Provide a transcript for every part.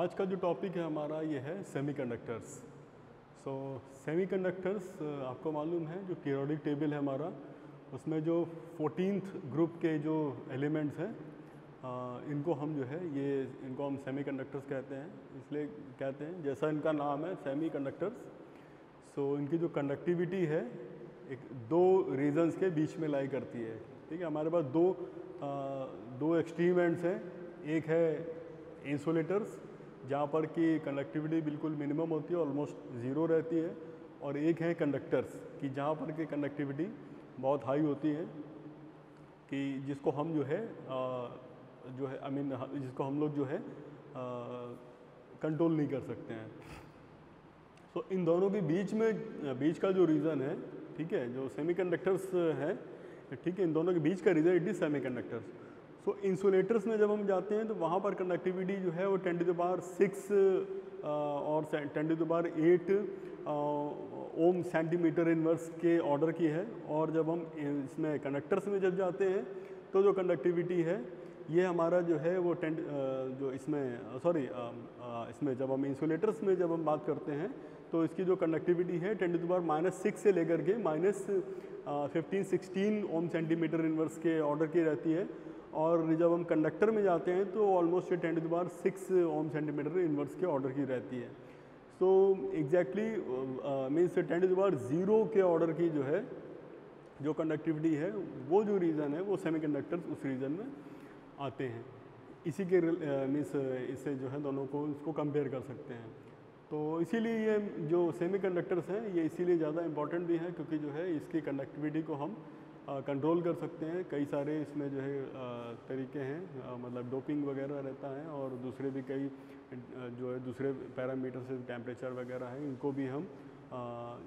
आज का जो टॉपिक है हमारा ये है सेमीकंडक्टर्स। सो सेमीकंडक्टर्स आपको मालूम है जो पीरियोडिक टेबल है हमारा, उसमें जो 14th ग्रुप के जो एलिमेंट्स हैं इनको हम जो है इनको हम सेमीकंडक्टर्स कहते हैं। इसलिए कहते हैं जैसा इनका नाम है सेमीकंडक्टर्स। सो इनकी जो कंडक्टिविटी है दो रीजन्स के बीच में लाई करती है। ठीक है, हमारे पास दो एक्सट्रीम एंड्स हैं। एक है इंसुलेटर्स जहाँ पर कि कंडक्टिविटी बिल्कुल मिनिमम होती है, ऑलमोस्ट ज़ीरो रहती है, और एक है कंडक्टर्स कि जहाँ पर कि कंडक्टिविटी बहुत हाई होती है, कि जिसको हम जो है जिसको हम लोग जो है कंट्रोल नहीं कर सकते हैं। सो इन दोनों के बीच का जो रीज़न है, ठीक है, जो सेमीकंडक्टर्स है, ठीक है, इन दोनों के बीच का reason it is semiconductors. So insulators में जब हम जाते हैं तो वहाँ पर कंडक्टिविटी जो है वो 10⁻6 और 10⁸ ओम सेंटीमीटर इनवर्स के ऑर्डर की है। और जब हम इसमें कंडक्टर्स में जब जाते हैं तो जो कंडक्टिविटी है ये हमारा जो है वो इसमें जब हम इंसुलेटर्स में जब हम बात करते हैं तो इसकी जो कंडक्टिविटी है 10⁻6 से लेकर के -15-16 ओम सेंटीमीटर इनवर्स के ऑर्डर की रहती है। और जब हम कंडक्टर में जाते हैं तो ऑलमोस्ट 10⁻6 ओम सेंटीमीटर इनवर्स के ऑर्डर की रहती है। सो एग्जैक्टली मीन्स 10⁻0 के ऑर्डर की जो है जो कंडक्टिविटी है वो जो रीज़न है वो सेमीकंडक्टर्स उस रीज़न में आते हैं। इसी के मीन्स इससे जो है दोनों को इसको कंपेयर कर सकते हैं। तो इसीलिए ये जो सेमीकंडक्टर्स हैं ये इसीलिए ज़्यादा इम्पॉर्टेंट भी है क्योंकि जो है इसकी कंडक्टिविटी को हम कंट्रोल कर सकते हैं। कई सारे इसमें जो है तरीके हैं, मतलब डोपिंग वगैरह रहता है और दूसरे भी कई जो है दूसरे पैरामीटर से टेम्परेचर वगैरह है, इनको भी हम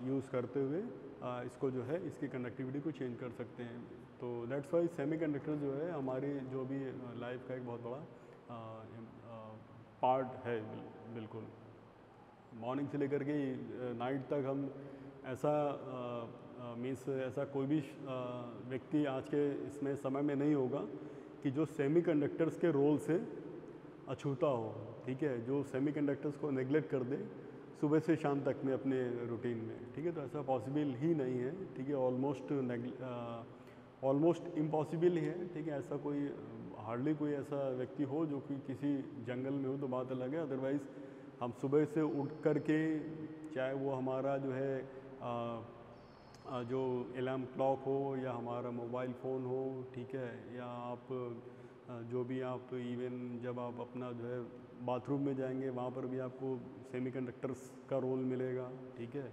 यूज़ करते हुए इसको जो है इसकी कंडक्टिविटी को चेंज कर सकते हैं। तो दैट्स वाई सेमीकंडक्टर जो है हमारी जो भी लाइफ का एक बहुत बड़ा पार्ट है। बिल्कुल मॉर्निंग से लेकर के नाइट तक हम ऐसा ऐसा कोई भी व्यक्ति आज के इसमें समय में नहीं होगा कि जो सेमीकंडक्टर्स के रोल से अछूता हो। ठीक है, जो सेमीकंडक्टर्स को नेग्लेक्ट कर दे सुबह से शाम तक में अपने रूटीन में। ठीक है, तो ऐसा पॉसिबल ही नहीं है। ठीक है, ऑलमोस्ट इम्पॉसिबल ही है। ठीक है, ऐसा कोई हार्डली कोई ऐसा व्यक्ति हो जो कि किसी जंगल में हो तो बात अलग है। अदरवाइज़ हम सुबह से उठ कर के चाहे वो हमारा जो है जो अलार्म क्लॉक हो या हमारा मोबाइल फ़ोन हो, ठीक है, या आप जो भी आप इवन जब आप अपना जो है बाथरूम में जाएंगे वहाँ पर भी आपको सेमीकंडक्टर्स का रोल मिलेगा। ठीक है,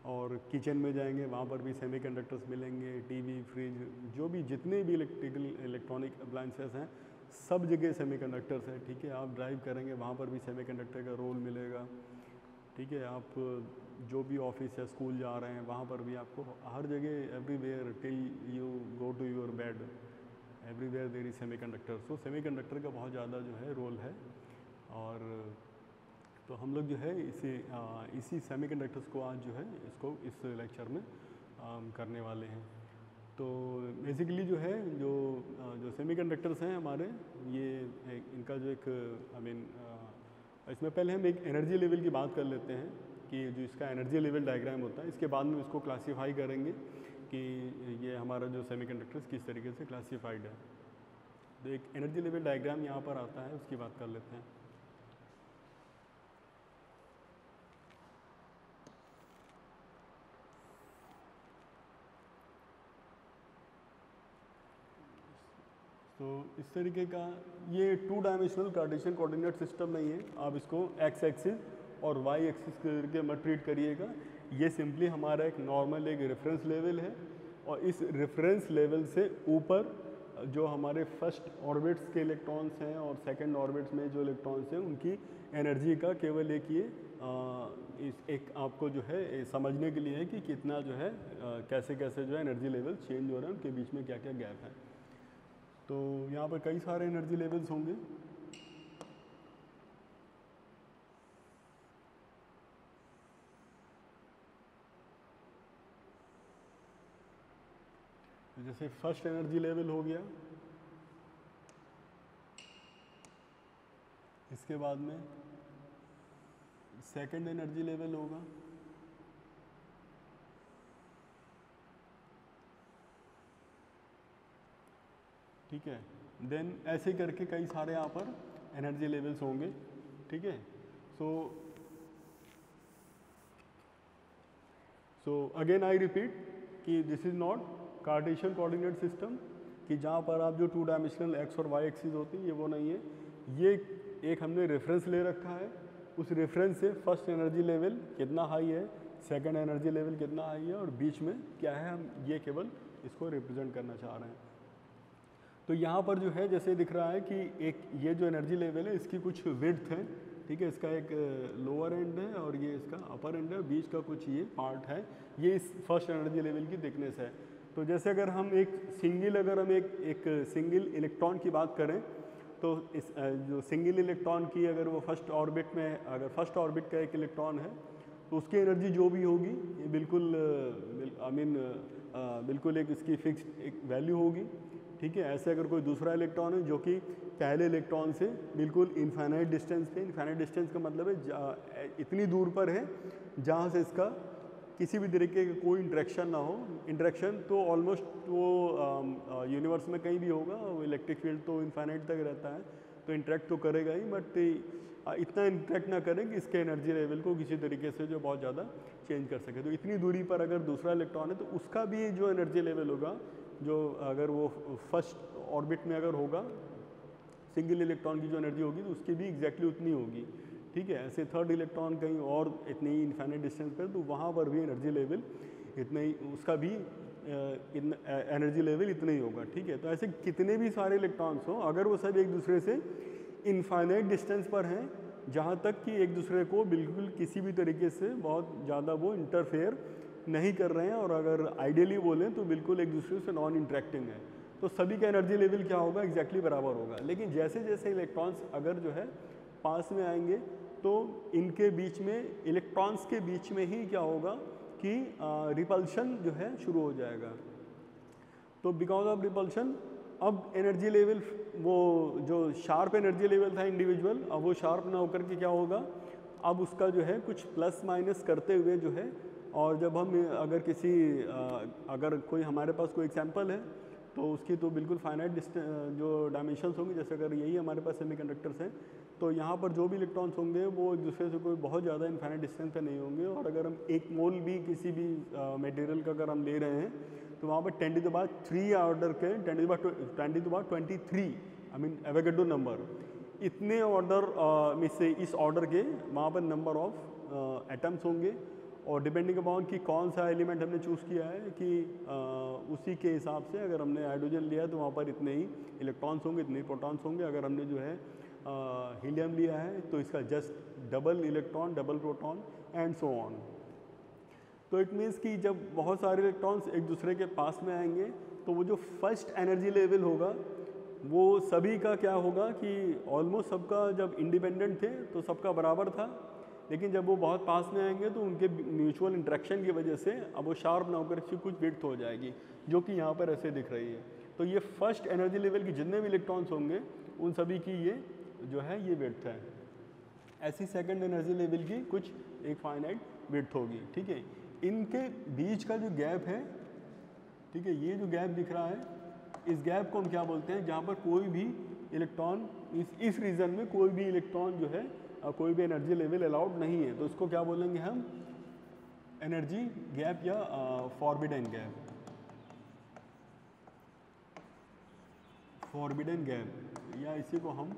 और किचन में जाएंगे वहाँ पर भी सेमीकंडक्टर्स मिलेंगे। टीवी, फ्रिज, जो भी जितने भी इलेक्ट्रॉनिक अप्लायंसेस हैं सब जगह सेमीकंडक्टर्स है। ठीक है, आप ड्राइव करेंगे वहाँ पर भी सेमीकंडक्टर का रोल मिलेगा। ठीक है, आप जो भी ऑफिस या स्कूल जा रहे हैं वहाँ पर भी आपको हर जगह everywhere till you go to your bed everywhere there is semiconductor. So semiconductor का बहुत ज़्यादा जो है रोल है। और तो हम लोग जो है इसी सेमीकंडक्टर्स को आज जो है इसको इस लेक्चर में करने वाले हैं। तो बेसिकली जो है जो सेमीकंडक्टर्स हैं हमारे, ये इनका जो एक इसमें पहले हम एक एनर्जी लेवल की बात कर लेते हैं कि जो इसका एनर्जी लेवल डायग्राम होता है, इसके बाद में इसको क्लासीफाई करेंगे कि ये हमारा जो सेमीकंडक्टर्स किस तरीके से क्लासीफाइड है। तो एक एनर्जी लेवल डायग्राम यहाँ पर आता है, उसकी बात कर लेते हैं। तो इस तरीके का ये 2 डायमेंशनल कार्टेशियन कोऑर्डिनेट सिस्टम नहीं है। आप इसको एक्स एक्सिस और वाई एक्सिस के मत ट्रीट करिएगा। ये सिंपली हमारा एक नॉर्मल एक रेफरेंस लेवल है, और इस रेफरेंस लेवल से ऊपर जो हमारे फर्स्ट ऑर्बिट्स के इलेक्ट्रॉन्स हैं और सेकंड ऑर्बिट्स में जो इलेक्ट्रॉन्स हैं उनकी एनर्जी का केवल एक आपको जो है समझने के लिए है कि कितना जो है कैसे कैसे जो है एनर्जी लेवल चेंज हो रहे हैं, उनके बीच में क्या क्या गैप है। तो यहाँ पर कई सारे एनर्जी लेवल्स होंगे। जैसे फर्स्ट एनर्जी लेवल हो गया, इसके बाद में सेकंड एनर्जी लेवल होगा, ठीक है। देन ऐसे करके कई सारे यहाँ पर एनर्जी लेवल्स होंगे, ठीक है। सो अगेन आई रिपीट कि this is not Cartesian coordinate system, कि जहाँ पर आप जो 2 डायमेंशनल एक्स और वाई एक्सिस होती है, ये वो नहीं है। ये एक हमने रेफरेंस ले रखा है, उस रेफरेंस से फर्स्ट एनर्जी लेवल कितना हाई है, सेकंड एनर्जी लेवल कितना हाई है, और बीच में क्या है, हम ये केवल इसको रिप्रेजेंट करना चाह रहे हैं। तो यहाँ पर जो है जैसे दिख रहा है कि एक ये जो एनर्जी लेवल है इसकी कुछ विड्थ है, ठीक है। इसका एक लोअर एंड है और ये इसका अपर एंड है, बीच का कुछ ये पार्ट है, ये इस फर्स्ट एनर्जी लेवल की थिकनेस है। तो जैसे अगर हम एक सिंगल इलेक्ट्रॉन की बात करें, तो इस जो सिंगल इलेक्ट्रॉन की अगर वो फर्स्ट ऑर्बिट में, अगर फर्स्ट ऑर्बिट का एक इलेक्ट्रॉन है तो उसकी एनर्जी जो भी होगी ये बिल्कुल बिल्कुल एक इसकी फिक्स्ड एक वैल्यू होगी, ठीक है। ऐसे अगर कोई दूसरा इलेक्ट्रॉन है जो कि पहले इलेक्ट्रॉन से बिल्कुल इनफाइनाइट डिस्टेंस पे, इनफाइनाइट डिस्टेंस का मतलब है इतनी दूर पर है जहाँ से इसका किसी भी तरीके का कोई इंटरेक्शन ना हो। इंटरेक्शन तो ऑलमोस्ट वो यूनिवर्स में कहीं भी होगा, वो इलेक्ट्रिक फील्ड तो इनफाइनाइट तक रहता है, तो इंटरेक्ट तो करेगा ही, बट इतना इंटरेक्ट ना करें कि इसके एनर्जी लेवल को किसी तरीके से जो बहुत ज़्यादा चेंज कर सके। तो इतनी दूरी पर अगर दूसरा इलेक्ट्रॉन है तो उसका भी जो एनर्जी लेवल होगा, जो अगर वो फर्स्ट ऑर्बिट में अगर होगा, सिंगल इलेक्ट्रॉन की जो एनर्जी होगी तो उसकी भी एग्जैक्टली उतनी होगी, ठीक है। ऐसे थर्ड इलेक्ट्रॉन कहीं और इतनी ही इनफाइनाइट डिस्टेंस पर, तो वहाँ पर भी एनर्जी लेवल इतना ही, उसका भी एनर्जी लेवल इतना ही होगा, ठीक है। तो ऐसे कितने भी सारे इलेक्ट्रॉन्स हों, अगर वो सब एक दूसरे से इनफाइनाइट डिस्टेंस पर हैं, जहाँ तक कि एक दूसरे को बिल्कुल किसी भी तरीके से बहुत ज़्यादा वो इंटरफेयर नहीं कर रहे हैं, और अगर आइडियली बोलें तो बिल्कुल एक दूसरे से नॉन इंटरेक्टिंग है, तो सभी का एनर्जी लेवल क्या होगा, एग्जैक्टली बराबर होगा। लेकिन जैसे जैसे इलेक्ट्रॉन्स अगर जो है पास में आएंगे तो इनके बीच में, इलेक्ट्रॉन्स के बीच में ही क्या होगा कि रिपल्शन जो है शुरू हो जाएगा। तो बिकॉज ऑफ रिपल्शन अब एनर्जी लेवल, वो जो शार्प एनर्जी लेवल था इंडिविजुअल, अब वो शार्प ना होकर के क्या होगा, अब उसका जो है कुछ प्लस माइनस करते हुए जो है, और जब हम अगर किसी अगर कोई हमारे पास कोई एग्जांपल है तो उसकी तो बिल्कुल फाइनाइट जो डायमेंशंस होंगी, जैसे अगर यही हमारे पास सेमीकंडक्टर्स हैं, तो यहाँ पर जो भी इलेक्ट्रॉन्स होंगे वो एक दूसरे से कोई बहुत ज़्यादा इनफाइनाइट डिस्टेंस पे नहीं होंगे। और अगर हम 1 मोल भी किसी भी मटेरियल का अगर हम ले रहे हैं तो वहाँ पर 10⁻³ ऑर्डर के 10⁻23 आई मीन एवोगाड्रो नंबर, इतने ऑर्डर में से इस ऑर्डर के वहाँ पर नंबर ऑफ एटम्स होंगे, और डिपेंडिंग अपॉन कि कौन सा एलिमेंट हमने चूज़ किया है कि उसी के हिसाब से, अगर हमने हाइड्रोजन लिया है तो वहाँ पर इतने ही इलेक्ट्रॉन्स होंगे, इतने ही प्रोटॉन्स होंगे। अगर हमने जो है हीलियम लिया है तो इसका just double electron, double proton and so on. तो इट मीन्स कि जब बहुत सारे इलेक्ट्रॉन्स एक दूसरे के पास में आएंगे तो वो जो फर्स्ट एनर्जी लेवल होगा वो सभी का क्या होगा कि ऑलमोस्ट सबका जब इंडिपेंडेंट थे तो सबका बराबर था, लेकिन जब वो बहुत पास में आएंगे तो उनके म्यूचुअल इंटरेक्शन की वजह से अब वो शार्प ना होकर के कुछ विड्थ हो जाएगी, जो कि यहाँ पर ऐसे दिख रही है। तो ये फर्स्ट एनर्जी लेवल की जितने भी इलेक्ट्रॉन्स होंगे उन सभी की ये जो है ये विड्थ है। ऐसी सेकंड एनर्जी लेवल की कुछ एक फाइनाइट विड्थ होगी, ठीक है। इनके बीच का जो गैप है, ठीक है, ये जो गैप दिख रहा है, इस गैप को हम क्या बोलते हैं, जहाँ पर कोई भी इलेक्ट्रॉन इस रीजन में कोई भी इलेक्ट्रॉन जो है कोई भी एनर्जी लेवल अलाउड नहीं है, तो इसको क्या बोलेंगे हम, एनर्जी गैप या फॉरबिडन गैप, फॉरबिडन गैप, या इसी को हम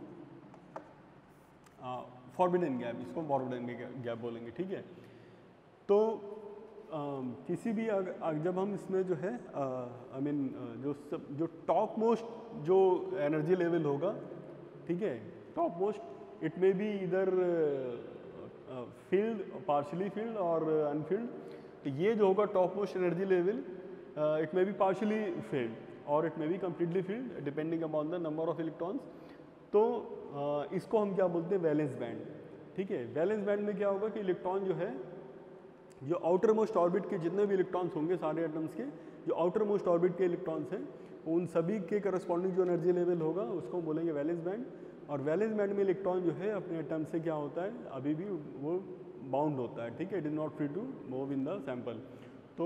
फॉरबिडन गैप, इसको फॉरबिडन गैप बोलेंगे, ठीक है। तो किसी भी जब हम इसमें जो है आई मीन जो टॉप मोस्ट जो एनर्जी लेवल होगा, ठीक है, top most it may be इधर फील्ड, पार्शली फील्ड और अनफील्ड, तो ये जो होगा top most energy level, it may be partially filled और it may be completely filled depending upon the number of electrons. तो इसको हम क्या बोलते हैं, वैलेंस बैंड, ठीक है। वैलेंस बैंड में क्या होगा कि इलेक्ट्रॉन जो है, जो आउटर मोस्ट ऑर्बिट के जितने भी इलेक्ट्रॉन्स होंगे सारे एटम्स के, जो आउटर मोस्ट ऑर्बिट के इलेक्ट्रॉन्स हैं, उन सभी के करस्पॉन्डिंग जो एनर्जी लेवल होगा उसको हम बोलेंगे वैलेंस बैंड। और वैलेंस बैंड में इलेक्ट्रॉन जो है अपने एटम से क्या होता है, अभी भी वो बाउंड होता है, ठीक है, it is not free to move in the sample. तो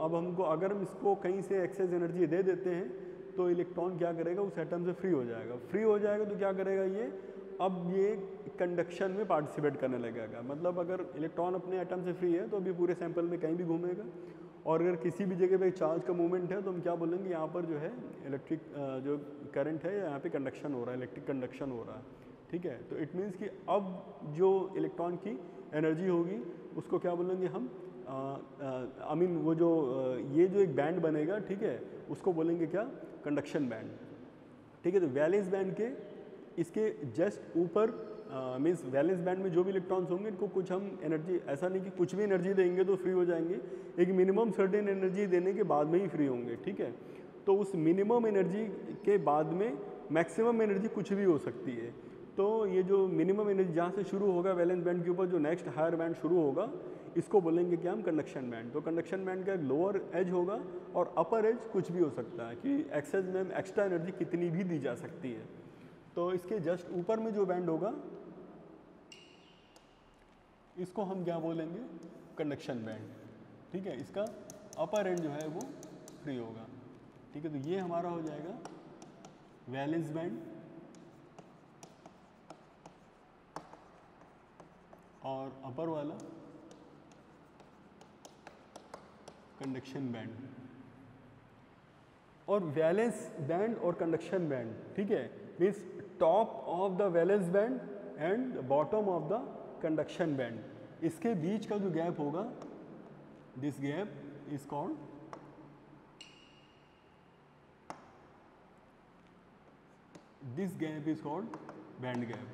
अब हमको अगर हम इसको कहीं से एक्सेस एनर्जी दे देते हैं तो इलेक्ट्रॉन क्या करेगा, उस एटम से फ्री हो जाएगा। फ्री हो जाएगा तो क्या करेगा ये, अब ये कंडक्शन में पार्टिसिपेट करने लगेगा। मतलब अगर इलेक्ट्रॉन अपने एटम से फ्री है तो अभी पूरे सैंपल में कहीं भी घूमेगा, और अगर किसी भी जगह पे चार्ज का मूवमेंट है तो हम क्या बोलेंगे, यहाँ पर जो है इलेक्ट्रिक जो करंट है यहाँ पे कंडक्शन हो रहा है, इलेक्ट्रिक कंडक्शन हो रहा है, ठीक है। तो इट मीन्स कि अब जो इलेक्ट्रॉन की एनर्जी होगी उसको क्या बोलेंगे हम, आई मीन वो जो ये जो एक बैंड बनेगा, ठीक है, उसको बोलेंगे क्या, कंडक्शन बैंड, ठीक है। तो वैलेंस बैंड के इसके जस्ट ऊपर मीन्स वैलेंस बैंड में जो भी इलेक्ट्रॉन्स होंगे इनको कुछ हम एनर्जी, ऐसा नहीं कि कुछ भी एनर्जी देंगे तो फ्री हो जाएंगे, एक मिनिमम सर्टेन एनर्जी देने के बाद में ही फ्री होंगे, ठीक है। तो उस मिनिमम एनर्जी के बाद में मैक्सिमम एनर्जी कुछ भी हो सकती है। तो ये जो मिनिमम एनर्जी जहाँ से शुरू होगा वैलेंस बैंड के ऊपर जो नेक्स्ट हायर बैंड शुरू होगा, इसको बोलेंगे क्या हम, कंडक्शन बैंड। तो कंडक्शन बैंड का एक लोअर एज होगा और अपर एज कुछ भी हो सकता है कि एक्सेस में एक्स्ट्रा एनर्जी कितनी भी दी जा सकती है। तो इसके जस्ट ऊपर में जो बैंड होगा इसको हम क्या बोलेंगे, कंडक्शन बैंड, ठीक है। इसका अपर एंड जो है वो फ्री होगा, ठीक है। तो ये हमारा हो जाएगा वैलेंस बैंड और अपर वाला कंडक्शन बैंड। और वैलेंस बैंड और कंडक्शन बैंड, ठीक है, means top of the valence band and bottom of the conduction band, इसके बीच का जो गैप होगा, this gap is called band gap,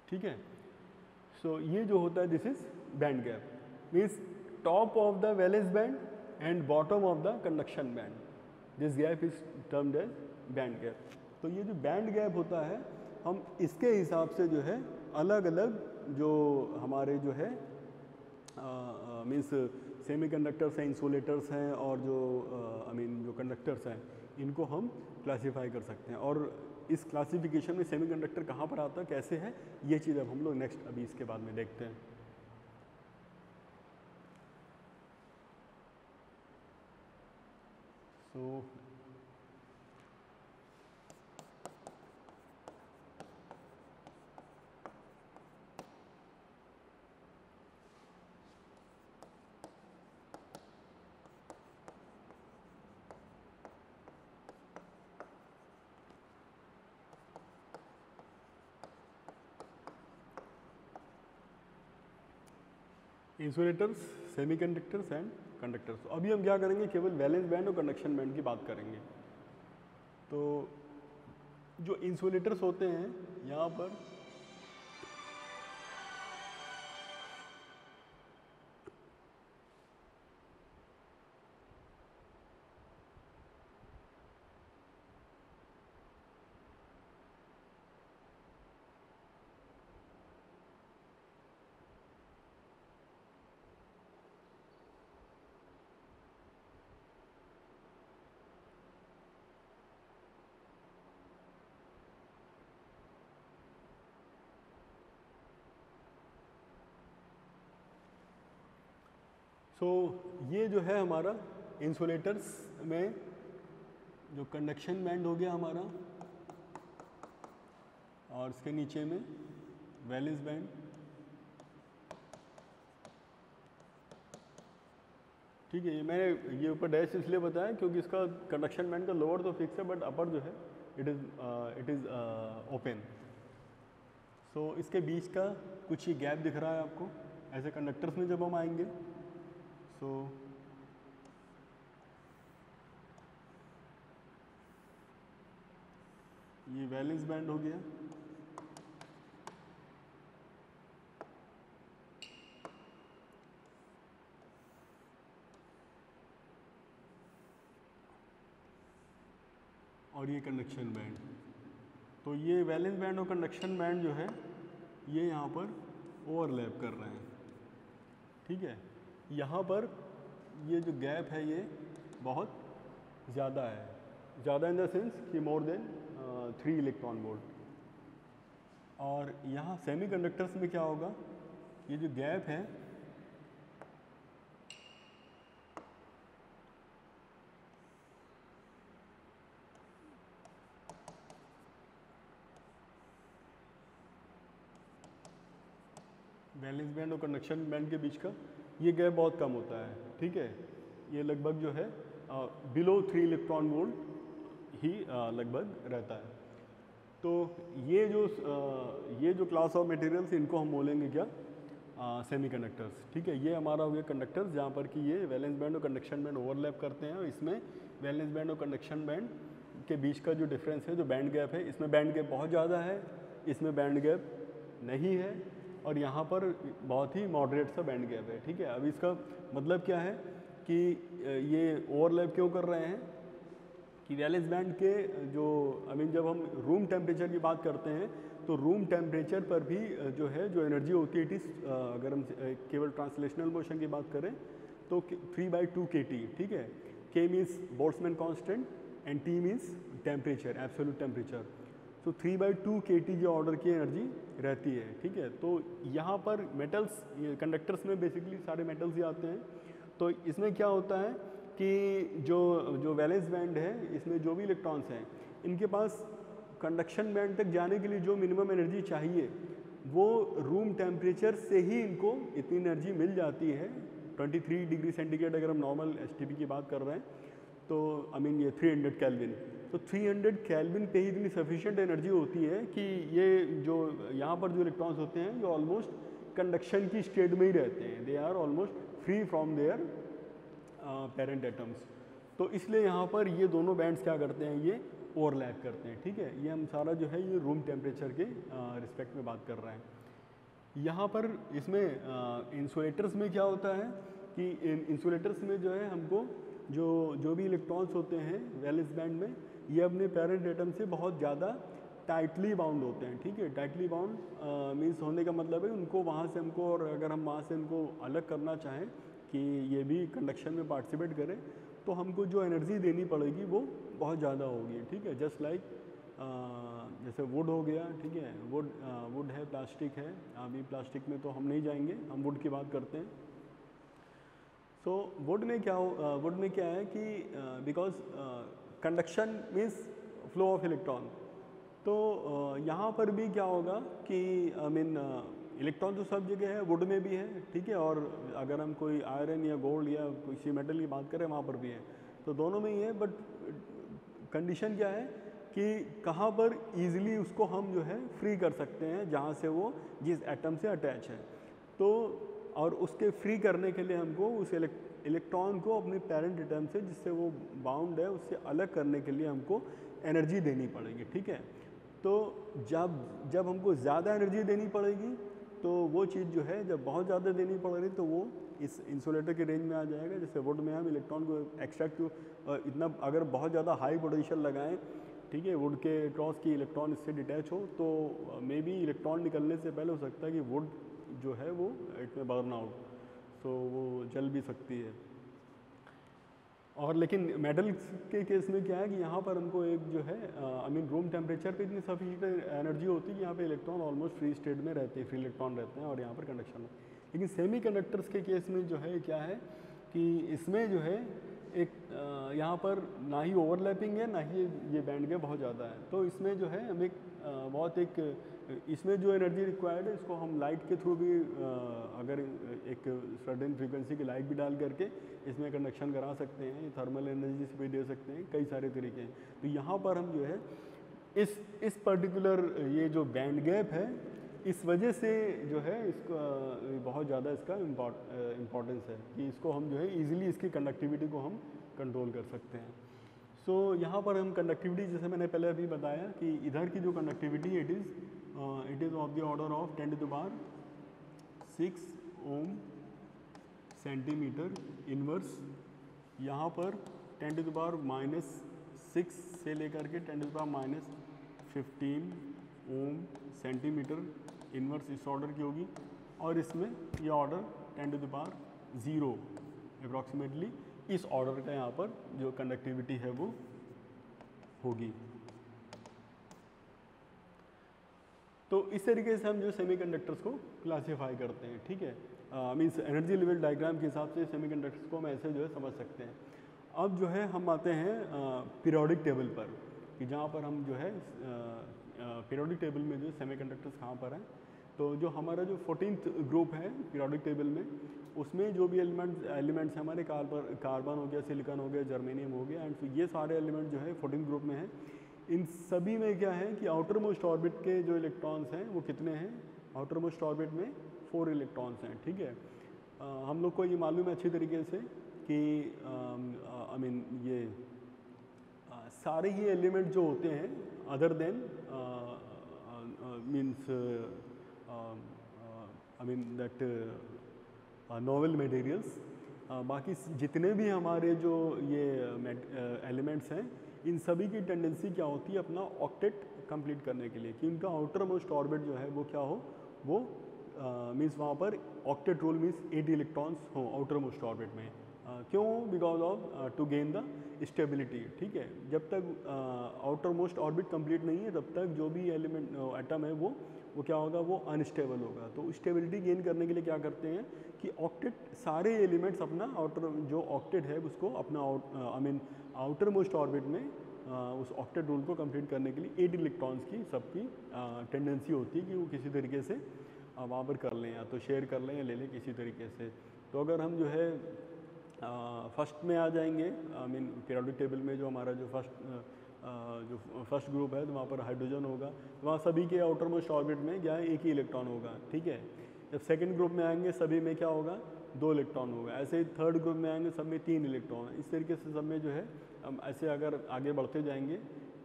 ठीक है। सो ये जो होता है this is band gap, means top of the valence band and bottom of the conduction band, this gap is termed as band gap. तो ये जो बैंड गैप होता है हम इसके हिसाब से जो है अलग अलग जो हमारे जो है मीन्स सेमीकंडक्टर्स हैं, इंसुलेटर्स हैं, और जो आई मीन जो कंडक्टर्स हैं, इनको हम क्लासीफाई कर सकते हैं। और इस क्लासिफिकेशन में सेमीकंडक्टर कहाँ पर आता है, कैसे है, ये चीज़ अब हम लोग नेक्स्ट अभी इसके बाद में देखते हैं। सो इंसुलेटर्स, सेमीकंडक्टर्स एंड कंडक्टर्स। अभी हम क्या करेंगे, केवल वैलेंस बैंड और कंडक्शन बैंड की बात करेंगे। तो जो इंसुलेटर्स होते हैं यहाँ पर ये जो है हमारा इंसुलेटर्स में जो कंडक्शन बैंड हो गया हमारा, और इसके नीचे में वैलेंस बैंड, ठीक है। ये मैंने ये ऊपर डैश इसलिए बताया क्योंकि इसका कंडक्शन बैंड का लोअर तो फिक्स है, बट अपर जो है इट इज़ ओपन। सो इसके बीच का कुछ ही गैप दिख रहा है आपको, ऐसे कंडक्टर्स में जब हम आएंगे। सो ये वैलेंस बैंड हो गया, और ये कंडक्शन बैंड। तो ये वैलेंस बैंड और कंडक्शन बैंड जो है ये यहाँ पर ओवरलैप कर रहे हैं, ठीक है। यहाँ पर ये जो गैप है ये बहुत ज़्यादा है, ज़्यादा इन द सेंस कि मोर देन 3 इलेक्ट्रॉन वोल्ट, और यहाँ सेमीकंडक्टर्स में क्या होगा, ये जो गैप है वैलेंस बैंड और कंडक्शन बैंड के बीच का, ये गैप बहुत कम होता है, ठीक है। ये लगभग जो है बिलो 3 इलेक्ट्रॉन वोल्ट ही लगभग रहता है। तो ये जो क्लास ऑफ मटेरियल्स, इनको हम बोलेंगे क्या, सेमीकंडक्टर्स, ठीक है। ये हमारा हो गया कंडक्टर्स, जहाँ पर कि ये वैलेंस बैंड और कंडक्शन बैंड ओवरलैप करते हैं, और इसमें वैलेंस बैंड और कंडक्शन बैंड के बीच का जो डिफरेंस है, जो बैंड गैप है, इसमें बैंड गैप बहुत ज़्यादा है, इसमें बैंड गैप नहीं है, और यहाँ पर बहुत ही मॉडरेट सा बैंड गैप है, ठीक है। अब इसका मतलब क्या है कि ये ओवरलैप क्यों कर रहे हैं कि वैलेंस बैंड के जो जब हम रूम टेम्परेचर की बात करते हैं, तो रूम टेम्परेचर पर भी जो है जो एनर्जी होती है, इट इज़, अगर हम केवल ट्रांसलेशनल मोशन की बात करें तो 3/2 kT, ठीक है। K means Boltzmann constant and T means temperature, absolute temperature. तो 3/2 kT जो ऑर्डर की एनर्जी रहती है, ठीक है। तो यहाँ पर मेटल्स, कंडक्टर्स में बेसिकली सारे मेटल्स ही आते हैं। तो इसमें क्या होता है कि जो वैलेंस बैंड है, इसमें जो भी इलेक्ट्रॉन्स हैं, इनके पास कंडक्शन बैंड तक जाने के लिए जो मिनिमम एनर्जी चाहिए, वो रूम टेम्परेचर से ही इनको इतनी एनर्जी मिल जाती है। 23 डिग्री सेंटीग्रेड अगर हम नॉर्मल STP की बात कर रहे हैं, तो ये 300 केल्विन, तो 300 केल्विन पे ही इतनी सफिशिएंट एनर्जी होती है कि ये जो यहाँ पर जो इलेक्ट्रॉन्स होते हैं, ये ऑलमोस्ट कंडक्शन की स्टेट में ही रहते हैं, they are almost free from their parent atoms. तो इसलिए यहाँ पर ये दोनों बैंड्स क्या करते हैं, ये ओवरलैप करते हैं, ठीक है। ये हम सारा जो है ये रूम टेम्परेचर के रिस्पेक्ट में बात कर रहे हैं। यहाँ पर इसमें इंसुलेटर्स में क्या होता है कि इंसुलेटर्स में जो है हमको जो भी इलेक्ट्रॉन्स होते हैं वैलेंस बैंड में, ये अपने पेरेंट एटम से बहुत ज़्यादा टाइटली बाउंड होते हैं, ठीक है। टाइटली बाउंड मीन्स होने का मतलब है उनको वहाँ से हमको, और अगर हम वहाँ से उनको अलग करना चाहें कि ये भी कंडक्शन में पार्टिसिपेट करें, तो हमको जो एनर्जी देनी पड़ेगी वो बहुत ज़्यादा होगी, ठीक है। जस्ट लाइक जैसे वुड हो गया, ठीक है। वुड है, प्लास्टिक है, अभी प्लास्टिक में तो हम नहीं जाएंगे, हम वुड की बात करते हैं। सो वुड में क्या है कि because conduction means flow of electron, तो यहाँ पर भी क्या होगा कि इलेक्ट्रॉन तो सब जगह है, वुड में भी है, ठीक है। और अगर हम कोई आयरन या गोल्ड या किसी मेटल की बात करें, वहाँ पर भी है, तो दोनों में ही है। बट कंडीशन क्या है कि कहाँ पर ईजिली उसको हम जो है फ्री कर सकते हैं, जहाँ से वो जिस एटम से अटैच है। तो और उसके फ्री करने के लिए हमको उस इलेक्ट्रॉन को अपने पेरेंट एटम से, जिससे वो बाउंड है, उससे अलग करने के लिए हमको एनर्जी देनी पड़ेगी, ठीक है। तो जब हमको ज़्यादा एनर्जी देनी पड़ेगी, तो वो चीज़ जो है जब बहुत ज़्यादा देनी पड़ रही, तो वो इस इंसुलेटर के रेंज में आ जाएगा। जैसे वुड में हम इलेक्ट्रॉन को एक्सट्रैक्ट इतना अगर बहुत ज़्यादा हाई पोटेंशियल लगाएं, ठीक है, वुड के क्रॉस की इलेक्ट्रॉन इससे डिटैच हो, तो मे बी इलेक्ट्रॉन निकलने से पहले हो सकता है कि वुड जो है वो इट में बर्न आउट, तो वो जल भी सकती है। और लेकिन मेटल्स के केस में क्या है कि यहाँ पर हमको एक जो है रूम टेम्परेचर पे इतनी सफिशिएंट एनर्जी होती है कि यहाँ पे इलेक्ट्रॉन ऑलमोस्ट फ्री स्टेट में रहते हैं, फ्री इलेक्ट्रॉन रहते हैं, और यहाँ पर कंडक्शन है। लेकिन सेमीकंडक्टर्स के केस में जो है क्या है कि इसमें जो है एक यहाँ पर ना ही ओवरलैपिंग है, ना ही ये बैंड गैप बहुत ज़्यादा है। तो इसमें जो है हम इसमें जो एनर्जी रिक्वायर्ड है, इसको हम लाइट के थ्रू भी अगर एक सर्टेन फ्रीक्वेंसी की लाइट भी डाल करके इसमें कंडक्शन करा सकते हैं, थर्मल एनर्जी से भी दे सकते हैं, कई सारे तरीके हैं। तो यहाँ पर हम जो है इस पर्टिकुलर ये जो बैंड गैप है, इस वजह से जो है इसका बहुत ज़्यादा इसका इम्पॉर्टेंस है कि इसको हम जो है ईजिली इसकी कंडक्टिविटी को हम कंट्रोल कर सकते हैं। सो यहाँ पर हम कंडक्टिविटी, जैसे मैंने पहले अभी बताया कि इधर की जो conductivity it is of the order of 10⁻6 ohm centimetre inverse. यहाँ पर 10⁻⁻6 से लेकर के 10⁻⁻15 ओम सेंटीमीटर इनवर्स इस ऑर्डर की होगी, और इसमें ये ऑर्डर 10⁻0 अप्रॉक्सीमेटली इस ऑर्डर का यहाँ पर जो कंडक्टिविटी है वो होगी। तो इस तरीके से हम जो सेमीकंडक्टर्स को क्लासीफाई करते हैं, ठीक है। मीन्स एनर्जी लेवल डायग्राम के हिसाब से सेमीकंडक्टर्स को हम ऐसे जो है समझ सकते हैं। अब जो है हम आते हैं पीरियोडिक टेबल पर, कि जहाँ पर हम जो है पीरियोडिक टेबल में जो सेमीकंडक्टर्स कहाँ पर हैं। तो जो हमारा जो 14th ग्रुप है पीरियोडिक टेबल में, उसमें जो भी एलिमेंट्स हैं हमारे कार्बन हो गया, सिलिकॉन हो गया, जर्मेनियम हो गया, एंड ये सारे एलिमेंट जो है 14th ग्रुप में हैं। इन सभी में क्या है कि आउटर मोस्ट ऑर्बिट के जो इलेक्ट्रॉन्स हैं वो कितने हैं, आउटर मोस्ट ऑर्बिट में 4 इलेक्ट्रॉन्स हैं, ठीक है। हम लोग को ये मालूम है अच्छी तरीके से कि आई मीन ये सारे ही एलिमेंट जो होते हैं other than means I mean that novel materials, बाकी जितने भी हमारे जो ये एलिमेंट्स हैं, इन सभी की टेंडेंसी क्या होती है अपना ऑक्टेट कंप्लीट करने के लिए, कि उनका आउटर मोस्ट ऑर्बिट जो है वो क्या हो, वो मीन्स वहाँ पर ऑक्टेट रूल मीन्स 8 इलेक्ट्रॉन्स हो आउटर मोस्ट ऑर्बिट में। क्यों? Because of to gain the stability, ठीक है। जब तक आउटर मोस्ट ऑर्बिट कंप्लीट नहीं है तब तक जो भी एलिमेंट एटम है वो क्या होगा, वो अनस्टेबल होगा। तो स्टेबिलिटी गेन करने के लिए क्या करते हैं कि ऑक्टेट सारे एलिमेंट्स अपना आउटर जो ऑक्टेट है उसको अपना I mean outer most orbit में उस ऑक्टेट रूल को कंप्लीट करने के लिए 8 इलेक्ट्रॉन्स की सबकी टेंडेंसी होती है कि वो किसी तरीके से वहाँ पर कर लें, या तो शेयर कर लें या ले लें किसी तरीके से। तो अगर हम जो है फर्स्ट में आ जाएंगे, आई मीन पीरियोडिक टेबल में जो हमारा जो फर्स्ट ग्रुप है, तो वहाँ पर हाइड्रोजन होगा, तो वहाँ सभी के आउटर मोस्ट ऑर्बिट में क्या है, एक ही इलेक्ट्रॉन होगा, ठीक है। जब सेकंड ग्रुप में आएंगे सभी में क्या होगा, 2 इलेक्ट्रॉन होगा। ऐसे ही थर्ड ग्रुप में आएंगे सब में 3 इलेक्ट्रॉन। इस तरीके से सब में जो है हम ऐसे अगर आगे बढ़ते जाएंगे,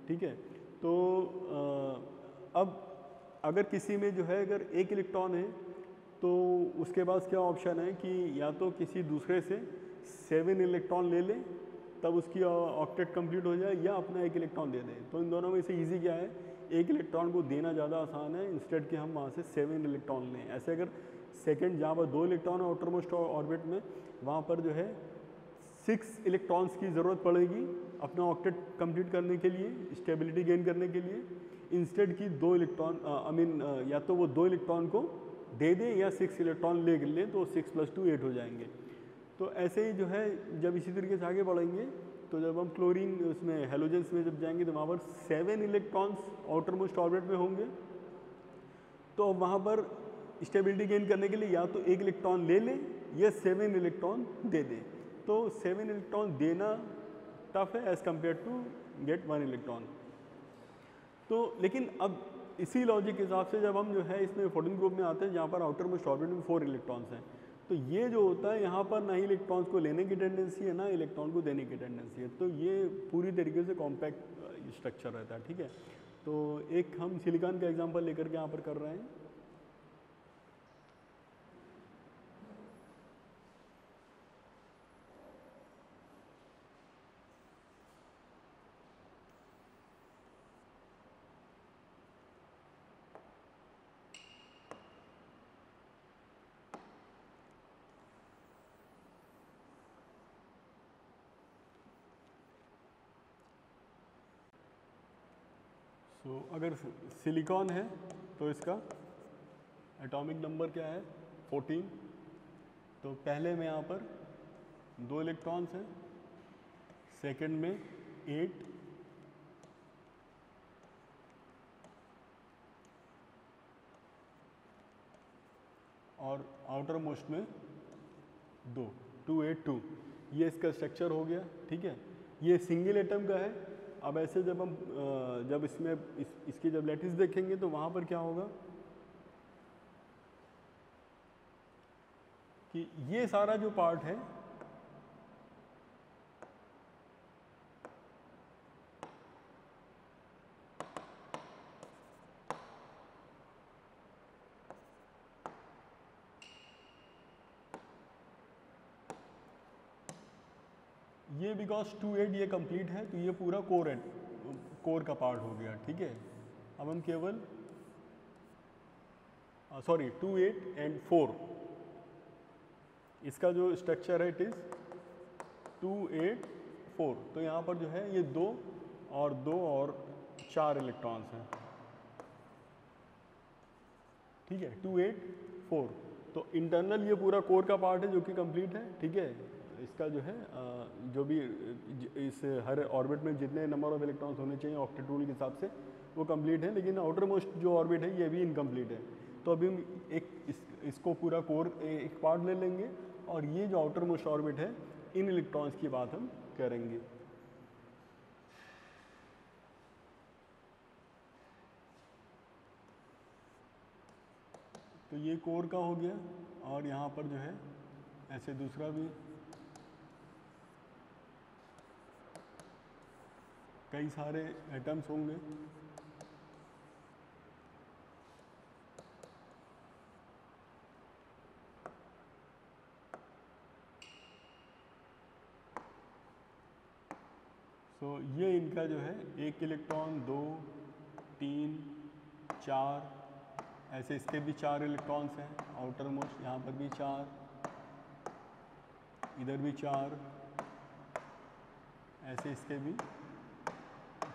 ठीक है। तो अब अगर किसी में जो है अगर 1 इलेक्ट्रॉन है तो उसके पास क्या ऑप्शन है कि या तो किसी दूसरे से 7 इलेक्ट्रॉन ले लें तब उसकी ऑक्टेट कंप्लीट हो जाए, या अपना 1 इलेक्ट्रॉन दे दें। तो इन दोनों में से इजी क्या है, 1 इलेक्ट्रॉन को देना ज़्यादा आसान है, इंस्टेड कि हम वहाँ से 7 इलेक्ट्रॉन लें। ऐसे अगर सेकंड जहाँ पर 2 इलेक्ट्रॉन है आउटर मोस्ट ऑर्बिट में, वहाँ पर जो है 6 इलेक्ट्रॉन्स की ज़रूरत पड़ेगी अपना ऑक्टेट कंप्लीट करने के लिए, स्टेबिलिटी गेन करने के लिए, इंस्टेड की 2 इलेक्ट्रॉन आई मीन या तो वो 2 इलेक्ट्रॉन को दे दें या 6 इलेक्ट्रॉन ले लें, तो 6 + 2 8 हो जाएंगे। तो ऐसे ही जो है जब इसी तरीके से आगे बढ़ेंगे, तो जब हम क्लोरीन उसमें हेलोजेंस में जब जाएंगे तो वहाँ पर 7 इलेक्ट्रॉन्स आउटर मोस्ट ऑर्बिट में होंगे। तो अब वहाँ पर स्टेबिलिटी गेन करने के लिए या तो 1 इलेक्ट्रॉन ले लें या 7 इलेक्ट्रॉन दे दें। तो 7 इलेक्ट्रॉन देना टफ है as compare to get 1 electron. तो लेकिन अब इसी लॉजिक के हिसाब से जब हम जो है इसमें 14 ग्रुप में आते हैं जहाँ पर आउटर मोस्ट ऑर्बिट में 4 इलेक्ट्रॉन्स हैं, तो ये जो होता है यहाँ पर ना ही इलेक्ट्रॉन्स को लेने की टेंडेंसी है ना इलेक्ट्रॉन को देने की टेंडेंसी है। तो ये पूरी तरीके से कॉम्पैक्ट स्ट्रक्चर रहता है, ठीक है। तो एक हम सिलिकॉन का एग्जांपल लेकर के यहाँ पर कर रहे हैं। तो अगर सिलिकॉन है तो इसका एटॉमिक नंबर क्या है 14। तो पहले में यहाँ पर 2 इलेक्ट्रॉन्स हैं, सेकंड में 8, और आउटर मोस्ट में 2, 2 8 2। ये इसका स्ट्रक्चर हो गया, ठीक है। ये सिंगल एटम का है। अब ऐसे जब हम जब इसमें इसकी जब लैटिस देखेंगे तो वहाँ पर क्या होगा कि ये सारा जो पार्ट है ये बिकॉज 2 8 ये कंप्लीट है, तो ये पूरा कोर का पार्ट हो गया, ठीक है। अब हम केवल सॉरी 2 8 एंड 4 इसका जो स्ट्रक्चर है इट इज़ 2 8 4। तो यहाँ पर जो है ये 2 और 4 इलेक्ट्रॉन्स हैं। ठीक है, 284। तो इंटरनल ये पूरा कोर का पार्ट है जो कि कंप्लीट है, ठीक है। इसका जो है जो भी इस हर ऑर्बिट में जितने नंबर ऑफ इलेक्ट्रॉन्स होने चाहिए ऑक्टेट रूल के हिसाब से वो कंप्लीट है, लेकिन आउटर मोस्ट जो ऑर्बिट है ये भी इनकम्प्लीट है। तो अभी हम इसको पूरा कोर एक पार्ट ले लेंगे और ये जो आउटर मोस्ट ऑर्बिट है इन इलेक्ट्रॉन्स की बात हम करेंगे। तो ये कोर का हो गया और यहाँ पर जो है ऐसे दूसरा भी कई सारे एटम्स होंगे। तो ये इनका जो है एक इलेक्ट्रॉन, 2, 3, 4, ऐसे इसके भी 4 इलेक्ट्रॉन्स हैं आउटर मोस्ट, यहाँ पर भी 4, इधर भी 4, ऐसे इसके भी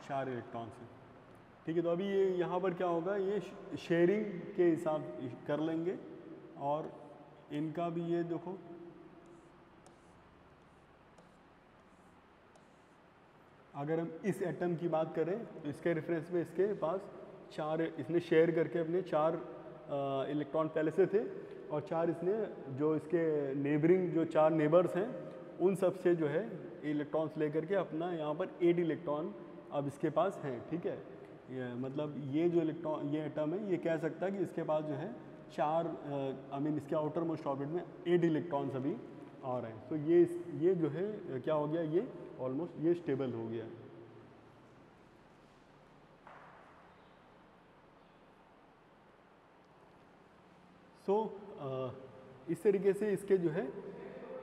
4 इलेक्ट्रॉन्स हैं, ठीक है। तो अभी ये यहाँ पर क्या होगा, ये शेयरिंग के हिसाब कर लेंगे और इनका भी ये देखो अगर हम इस एटम की बात करें तो इसके रेफरेंस में इसके पास 4 इसने शेयर करके अपने 4 इलेक्ट्रॉन पहले से थे और 4 इसने जो इसके नेबरिंग जो 4 नेबर्स हैं उन सब से जो है इलेक्ट्रॉन्स लेकर के अपना यहाँ पर 8 इलेक्ट्रॉन अब इसके पास हैं, ठीक है। मतलब ये जो इलेक्ट्रॉन ये एटम है ये कह सकता है कि इसके पास जो है 4 इसके आउटर मोस्ट ऑर्बिट में 8 इलेक्ट्रॉन्स अभी आ रहे हैं। तो ये जो है क्या हो गया, ये ऑलमोस्ट ये स्टेबल हो गया। सो इस तरीके से इसके जो है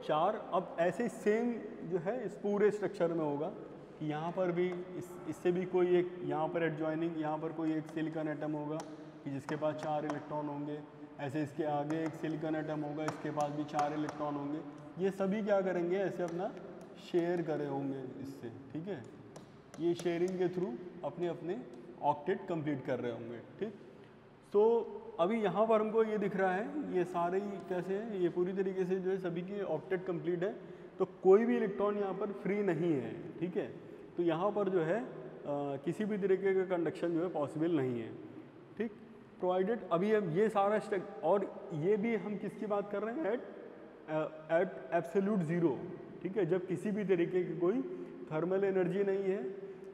4 अब ऐसे सेम जो है इस पूरे स्ट्रक्चर में होगा कि यहाँ पर भी इससे भी कोई एक यहाँ पर एडजॉइनिंग यहाँ पर कोई एक सिलिकॉन एटम होगा कि जिसके पास 4 इलेक्ट्रॉन होंगे, ऐसे इसके आगे एक सिलिकॉन एटम होगा इसके पास भी 4 इलेक्ट्रॉन होंगे। ये सभी क्या करेंगे, ऐसे अपना शेयर करे होंगे इससे, ठीक है। ये शेयरिंग के थ्रू अपने अपने ऑक्टेट कंप्लीट कर रहे होंगे, ठीक। तो अभी यहाँ पर हमको ये दिख रहा है ये सारे ही कैसे हैं, ये पूरी तरीके से जो है सभी की ऑक्टेट कंप्लीट है, तो कोई भी इलेक्ट्रॉन यहाँ पर फ्री नहीं है, ठीक है। तो यहाँ पर जो है किसी भी तरीके का कंडक्शन जो है पॉसिबल नहीं है, ठीक। प्रोवाइडेड अभी हम ये सारा और ये भी हम किसकी बात कर रहे हैं, एट एब्सोल्यूट ज़ीरो, ठीक है। जब किसी भी तरीके की कोई थर्मल एनर्जी नहीं है,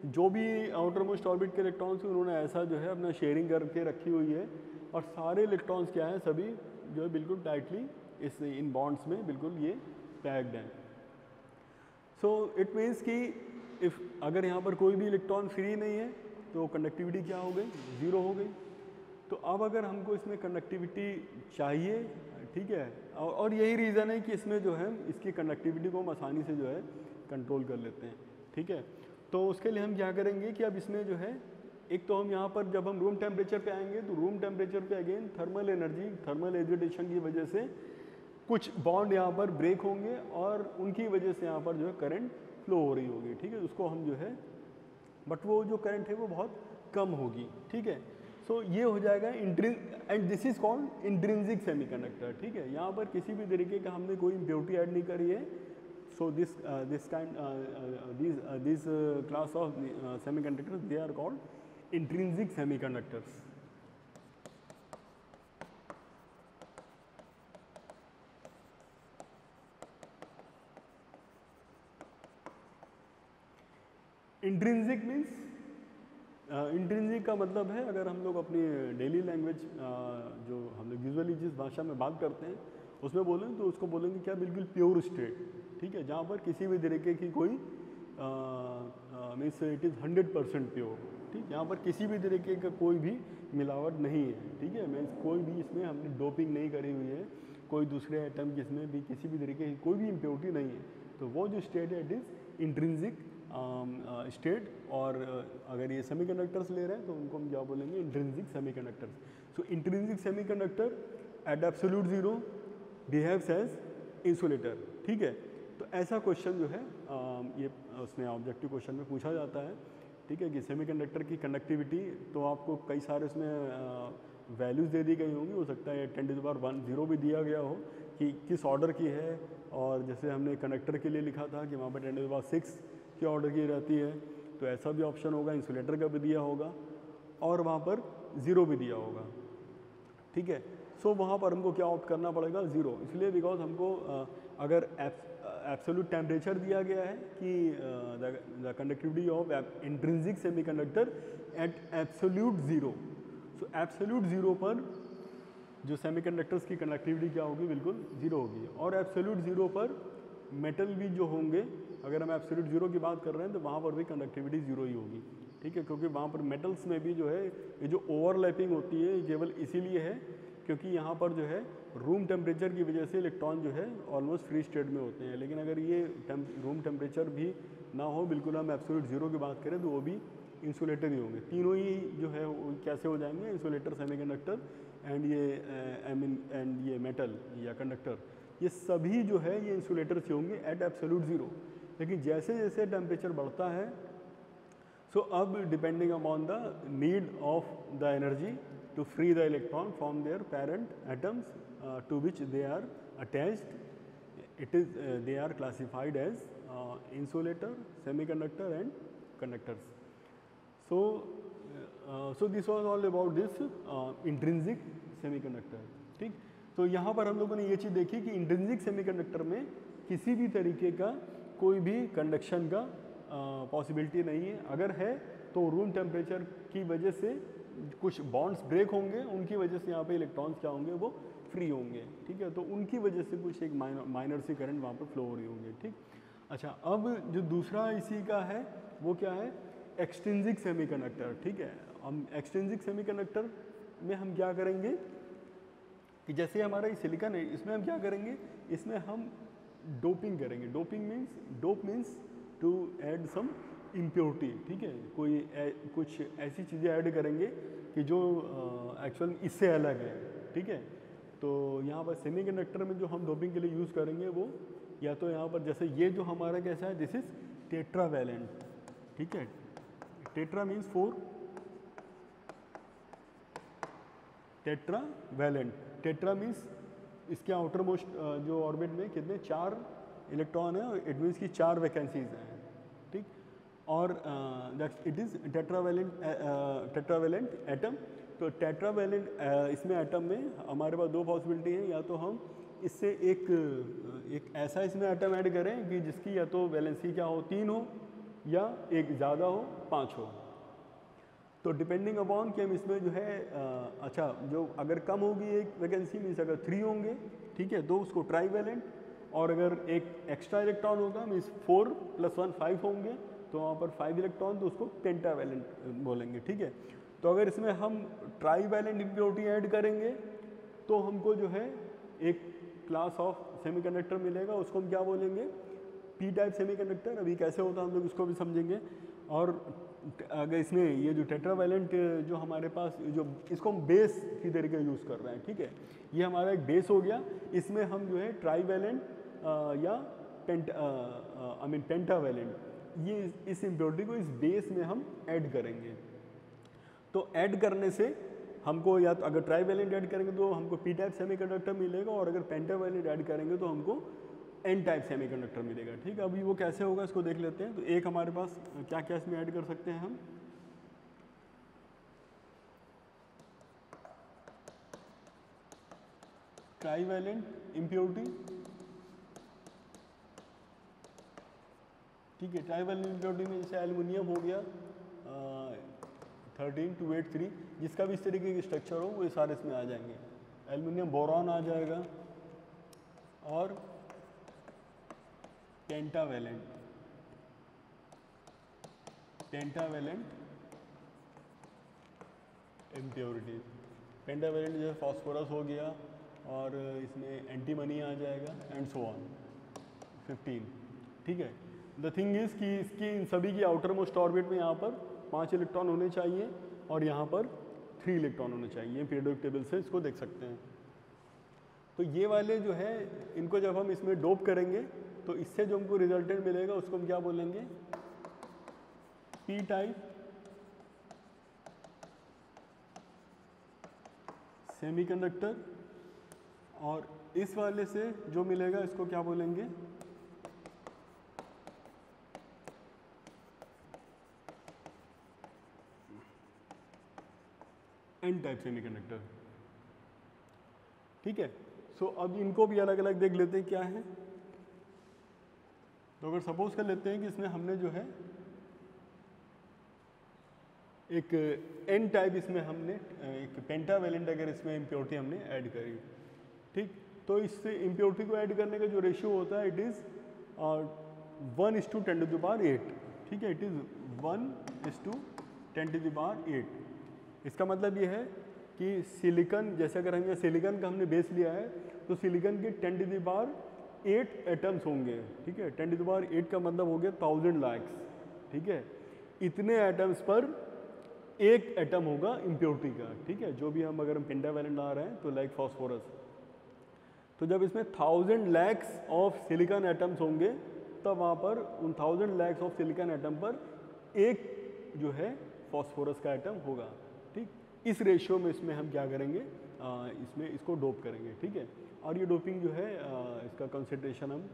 जो भी आउटर मोस्ट ऑर्बिट के इलेक्ट्रॉन्स हैं उन्होंने ऐसा जो है अपना शेयरिंग करके रखी हुई है और सारे इलेक्ट्रॉन्स क्या हैं, सभी जो है बिल्कुल टाइटली इन बॉन्ड्स में बिल्कुल ये पैक्ड हैं। सो इट मीन्स कि अगर यहाँ पर कोई भी इलेक्ट्रॉन फ्री नहीं है तो कंडक्टिविटी क्या हो गई, 0 हो गई। तो अब अगर हमको इसमें कंडक्टिविटी चाहिए, ठीक है, और यही रीज़न है कि इसमें जो है इसकी कंडक्टिविटी को हम आसानी से जो है कंट्रोल कर लेते हैं, ठीक है। तो उसके लिए हम क्या करेंगे कि अब इसमें जो है एक तो हम यहाँ पर जब हम रूम टेम्परेचर पे आएंगे तो रूम टेम्परेचर पे again thermal energy, thermal agitation की वजह से कुछ बॉन्ड यहाँ पर ब्रेक होंगे और उनकी वजह से यहाँ पर जो है करंट फ्लो हो रही होगी, ठीक है। उसको हम जो है बट वो जो करंट है वो बहुत कम होगी, ठीक है। सो ये हो जाएगा and this is called intrinsic semiconductor, ठीक है। यहाँ पर किसी भी तरीके का हमने कोई इम्प्योरिटी ऐड नहीं करी है। So this class of semiconductors they are called intrinsic semiconductors. Intrinsic means intrinsic का मतलब है, अगर हम लोग अपनी डेली लैंग्वेज जो हम लोग यूजुअली जिस भाषा में बात करते हैं उसमें बोलें तो उसको बोलेंगे क्या, बिल्कुल प्योर स्टेट, ठीक है, जहाँ पर किसी भी तरीके की कोई मीन्स इट इज़ 100% प्योर, ठीक। यहाँ पर किसी भी तरीके का कोई भी मिलावट नहीं है, ठीक है। मीन्स कोई भी इसमें हमने डोपिंग नहीं करी हुई है, कोई दूसरे आइटम जिसमें भी किसी भी तरीके की कोई भी इम्प्योरिटी नहीं है। तो वो जो स्टेट है इट इज़ इंट्रिंसिक स्टेट। और अगर ये सेमीकंडक्टर्स ले रहे हैं तो उनको हम क्या बोलेंगे, intrinsic semiconductors. So intrinsic semiconductor at absolute zero behaves as insulator, ठीक है। तो ऐसा क्वेश्चन जो है ये उसमें ऑब्जेक्टिव क्वेश्चन में पूछा जाता है, ठीक है, कि सेमीकंडक्टर की कंडक्टिविटी, तो आपको कई सारे उसमें वैल्यूज़ दे दी गई होंगी, हो सकता है 10⁻⁰ भी दिया गया हो कि किस ऑर्डर की है, और जैसे हमने कंडक्टर के लिए लिखा था कि वहाँ पर 10⁻⁶ की ऑर्डर की रहती है, तो ऐसा भी ऑप्शन होगा। इंसुलेटर का भी दिया होगा और वहाँ पर 0 भी दिया होगा, ठीक है। सो वहाँ पर हमको क्या ऑप्ट करना पड़ेगा, 0, इसलिए बिकॉज हमको अगर एब्सोल्यूट टेम्परेचर दिया गया है कि the conductivity of intrinsic semiconductor at absolute 0, so absolute 0 पर जो सेमीकंडक्टर्स की कंडक्टिविटी क्या होगी, बिल्कुल 0 होगी। और एब्सोल्यूट 0 पर मेटल भी जो होंगे, अगर हम एब्सोल्यूट 0 की बात कर रहे हैं तो वहाँ पर भी कंडक्टिविटी 0 ही होगी, ठीक है, क्योंकि वहाँ पर मेटल्स में भी जो है ये जो ओवरलैपिंग होती है केवल इसीलिए है क्योंकि यहाँ पर जो है रूम टेम्परेचर की वजह से इलेक्ट्रॉन जो है ऑलमोस्ट फ्री स्टेट में होते हैं। लेकिन अगर ये रूम टेम्परेचर भी ना हो, बिल्कुल हम एब्सोल्यूट 0 की बात करें तो वो भी इंसुलेटर ही होंगे। तीनों ही जो है वो कैसे हो जाएंगे, इंसुलेटर, सेमीकंडक्टर एंड ये मेटल या कंडक्टर, ये सभी जो है ये इंसुलेटर्स होंगे एट एब्सोल्यूट 0। लेकिन जैसे जैसे टेम्परेचर बढ़ता है, सो अब depending upon the need of the energy to free the electron from their parent atoms to which they are attached, they are classified as insulator, semiconductor and conductors. So this was all about this intrinsic semiconductor, ठीक। तो यहाँ पर हम लोगों ने ये चीज़ देखी कि इंट्रिंसिक सेमीकंडक्टर में किसी भी तरीके का कोई भी कंडक्शन का पॉसिबिलिटी नहीं है। अगर है तो रूम टेम्परेचर की वजह से कुछ बॉन्ड्स ब्रेक होंगे, उनकी वजह से यहाँ पे इलेक्ट्रॉन्स क्या होंगे, वो फ्री होंगे, ठीक है। तो उनकी वजह से कुछ एक माइनर सी करंट वहाँ पर फ्लो हो रही होंगे, ठीक। अच्छा, अब जो दूसरा इसी का है वो क्या है, एक्सट्रिंसिक सेमीकंडक्टर, ठीक है। हम एक्सट्रिंसिक सेमीकंडक्टर में हम क्या करेंगे कि जैसे हमारा ये सिलिकॉन है, इसमें हम क्या करेंगे, इसमें हम डोपिंग करेंगे। Dope means to add some impurity, ठीक है। कुछ ऐसी चीज़ें ऐड करेंगे कि जो एक्चुअल इससे अलग है, ठीक है। तो यहाँ पर सेमीकंडक्टर में जो हम डोपिंग के लिए यूज़ करेंगे वो या तो यहाँ पर जैसे ये जो हमारा कैसा है, दिस इज टेट्रावैलेंट, ठीक है। Tetra means 4, tetravalent. Tetra means इसके आउटर मोस्ट जो ऑर्बिट में कितने 4 इलेक्ट्रॉन है, इट मीन्स की 4 वैकेंसीज हैं, ठीक। और इट इज़ टेट्रावैलेंट एटम। तो टेट्रावैलेंट इसमें एटम में हमारे पास 2 पॉसिबिलिटी है, या तो हम इससे एक ऐसा इसमें एटम ऐड करें कि जिसकी या तो वैलेंसी क्या हो 3 हो, या एक ज़्यादा हो 5 हो। तो डिपेंडिंग अपॉन कि हम इसमें जो है अच्छा, जो अगर कम होगी एक वैकेंसी मीन्स अगर 3 होंगे, ठीक है, तो उसको ट्राईवैलेंट। और अगर एक एक्स्ट्रा इलेक्ट्रॉन होगा मीन्स 4 + 1 5 होंगे, तो वहाँ पर 5 इलेक्ट्रॉन, तो उसको पेंटावैलेंट बोलेंगे, ठीक है। तो अगर इसमें हम ट्राईवैलेंट इम्प्योरिटी ऐड करेंगे तो हमको जो है एक क्लास ऑफ सेमीकंडक्टर मिलेगा, उसको हम क्या बोलेंगे, पी टाइप सेमीकंडक्टर। अभी कैसे होता है हम लोग उसको भी समझेंगे। और अगर इसमें ये जो टेट्रावैलेंट जो हमारे पास जो इसको हम बेस की तरीके यूज़ कर रहे हैं, ठीक है, ये हमारा एक बेस हो गया। इसमें हम जो है ट्राईवैलेंट या पेंटावैलेंट, ये इस इम्प्योरिटी को इस बेस में हम ऐड करेंगे। तो ऐड करने से हमको या तो अगर ट्राईवैलेंट ऐड करेंगे तो हमको पी टाइप सेमीकंडक्टर मिलेगा, और अगर पेंटावैलेंट ऐड करेंगे तो हमको एन टाइप सेमीकंडक्टर मिलेगा, ठीक है। अभी वो कैसे होगा इसको देख लेते हैं। तो एक हमारे पास क्या क्या इसमें ऐड कर सकते हैं हम, ट्राईवैलेंट इम्प्योरिटी, ठीक है। ट्राईवैलेंट इम्प्योरिटी में जैसे एल्युमिनियम हो गया 13283, जिसका भी इस तरीके की स्ट्रक्चर हो वो सारे इसमें आ जाएंगे। एल्युमिनियम बोरॉन आ जाएगा, और पेंटावैलेंट इम्प्योरिटी। पेंटावैलेंट जो है फॉस्फोरस हो गया, और इसमें एंटीमनी आ जाएगा, एंड सो ऑन 15, ठीक है। द थिंग इज़ कि इसकी इन सभी की आउटर मोस्ट ऑर्बिट में यहाँ पर 5 इलेक्ट्रॉन होने चाहिए, और यहाँ पर 3 इलेक्ट्रॉन होने चाहिए। पीरियोडिक टेबल से इसको देख सकते हैं। तो ये वाले जो है इनको जब हम इसमें डोप करेंगे तो इससे जो हमको रिजल्टेंट मिलेगा उसको हम क्या बोलेंगे, पी टाइप सेमीकंडक्टर, और इस वाले से जो मिलेगा इसको क्या बोलेंगे, एन टाइप सेमीकंडक्टर। ठीक है, सो अब इनको भी अलग अलग देख लेते हैं क्या है। तो अगर सपोज कर लेते हैं कि इसमें हमने जो है एक एन टाइप, इसमें हमने एक पेंटावेलेंट अगर इसमें इम्प्योरिटी हमने ऐड करी, ठीक, तो इससे इम्प्योरिटी को ऐड करने का जो रेशियो होता है इट इज़ 1:10⁸। ठीक है, इट इज़ 1:10⁸। इसका मतलब ये है कि सिलिकॉन, जैसे अगर हम ये सिलिकॉन का हमने बेस लिया है तो सिलिकॉन के 10⁸ एटम्स होंगे। ठीक है, 10⁸ का मतलब हो गया 1000 लाख। ठीक है, इतने एटम्स पर एक एटम होगा इम्प्योरिटी का। ठीक है, जो भी हम अगर हम पेंटावेलेंट ला रहे हैं तो लाइक फॉस्फोरस, तो जब इसमें 1000 लाख ऑफ सिलिकॉन एटम्स होंगे तब वहाँ पर उन 1000 लाख ऑफ सिलिकॉन एटम पर एक जो है फॉस्फोरस का एटम होगा। ठीक, इस रेशियो में इसमें हम क्या करेंगे, इसमें इसको डोप करेंगे। ठीक है, और ये डोपिंग जो है इसका कंसंट्रेशन हम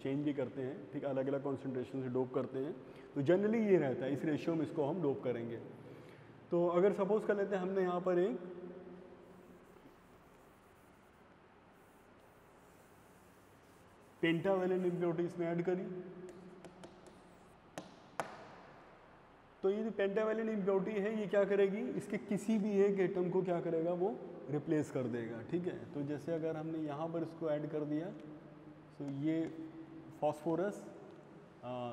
चेंज भी करते हैं। ठीक, अलग अलग कंसंट्रेशन से डोप करते हैं, तो जनरली ये रहता है, इस रेशियो में इसको हम डोप करेंगे। तो अगर सपोज कर लेते हैं हमने यहाँ पर एक पेंटावेलेंट इम्प्योरिटी इसमें ऐड करी, तो ये जो पेंटावेलेंट इम्प्योरिटी है ये क्या करेगी, इसके किसी भी एक एटम को क्या करेगा, वो रिप्लेस कर देगा। ठीक है, तो जैसे अगर हमने यहाँ पर इसको ऐड कर दिया, तो ये फॉस्फोरस,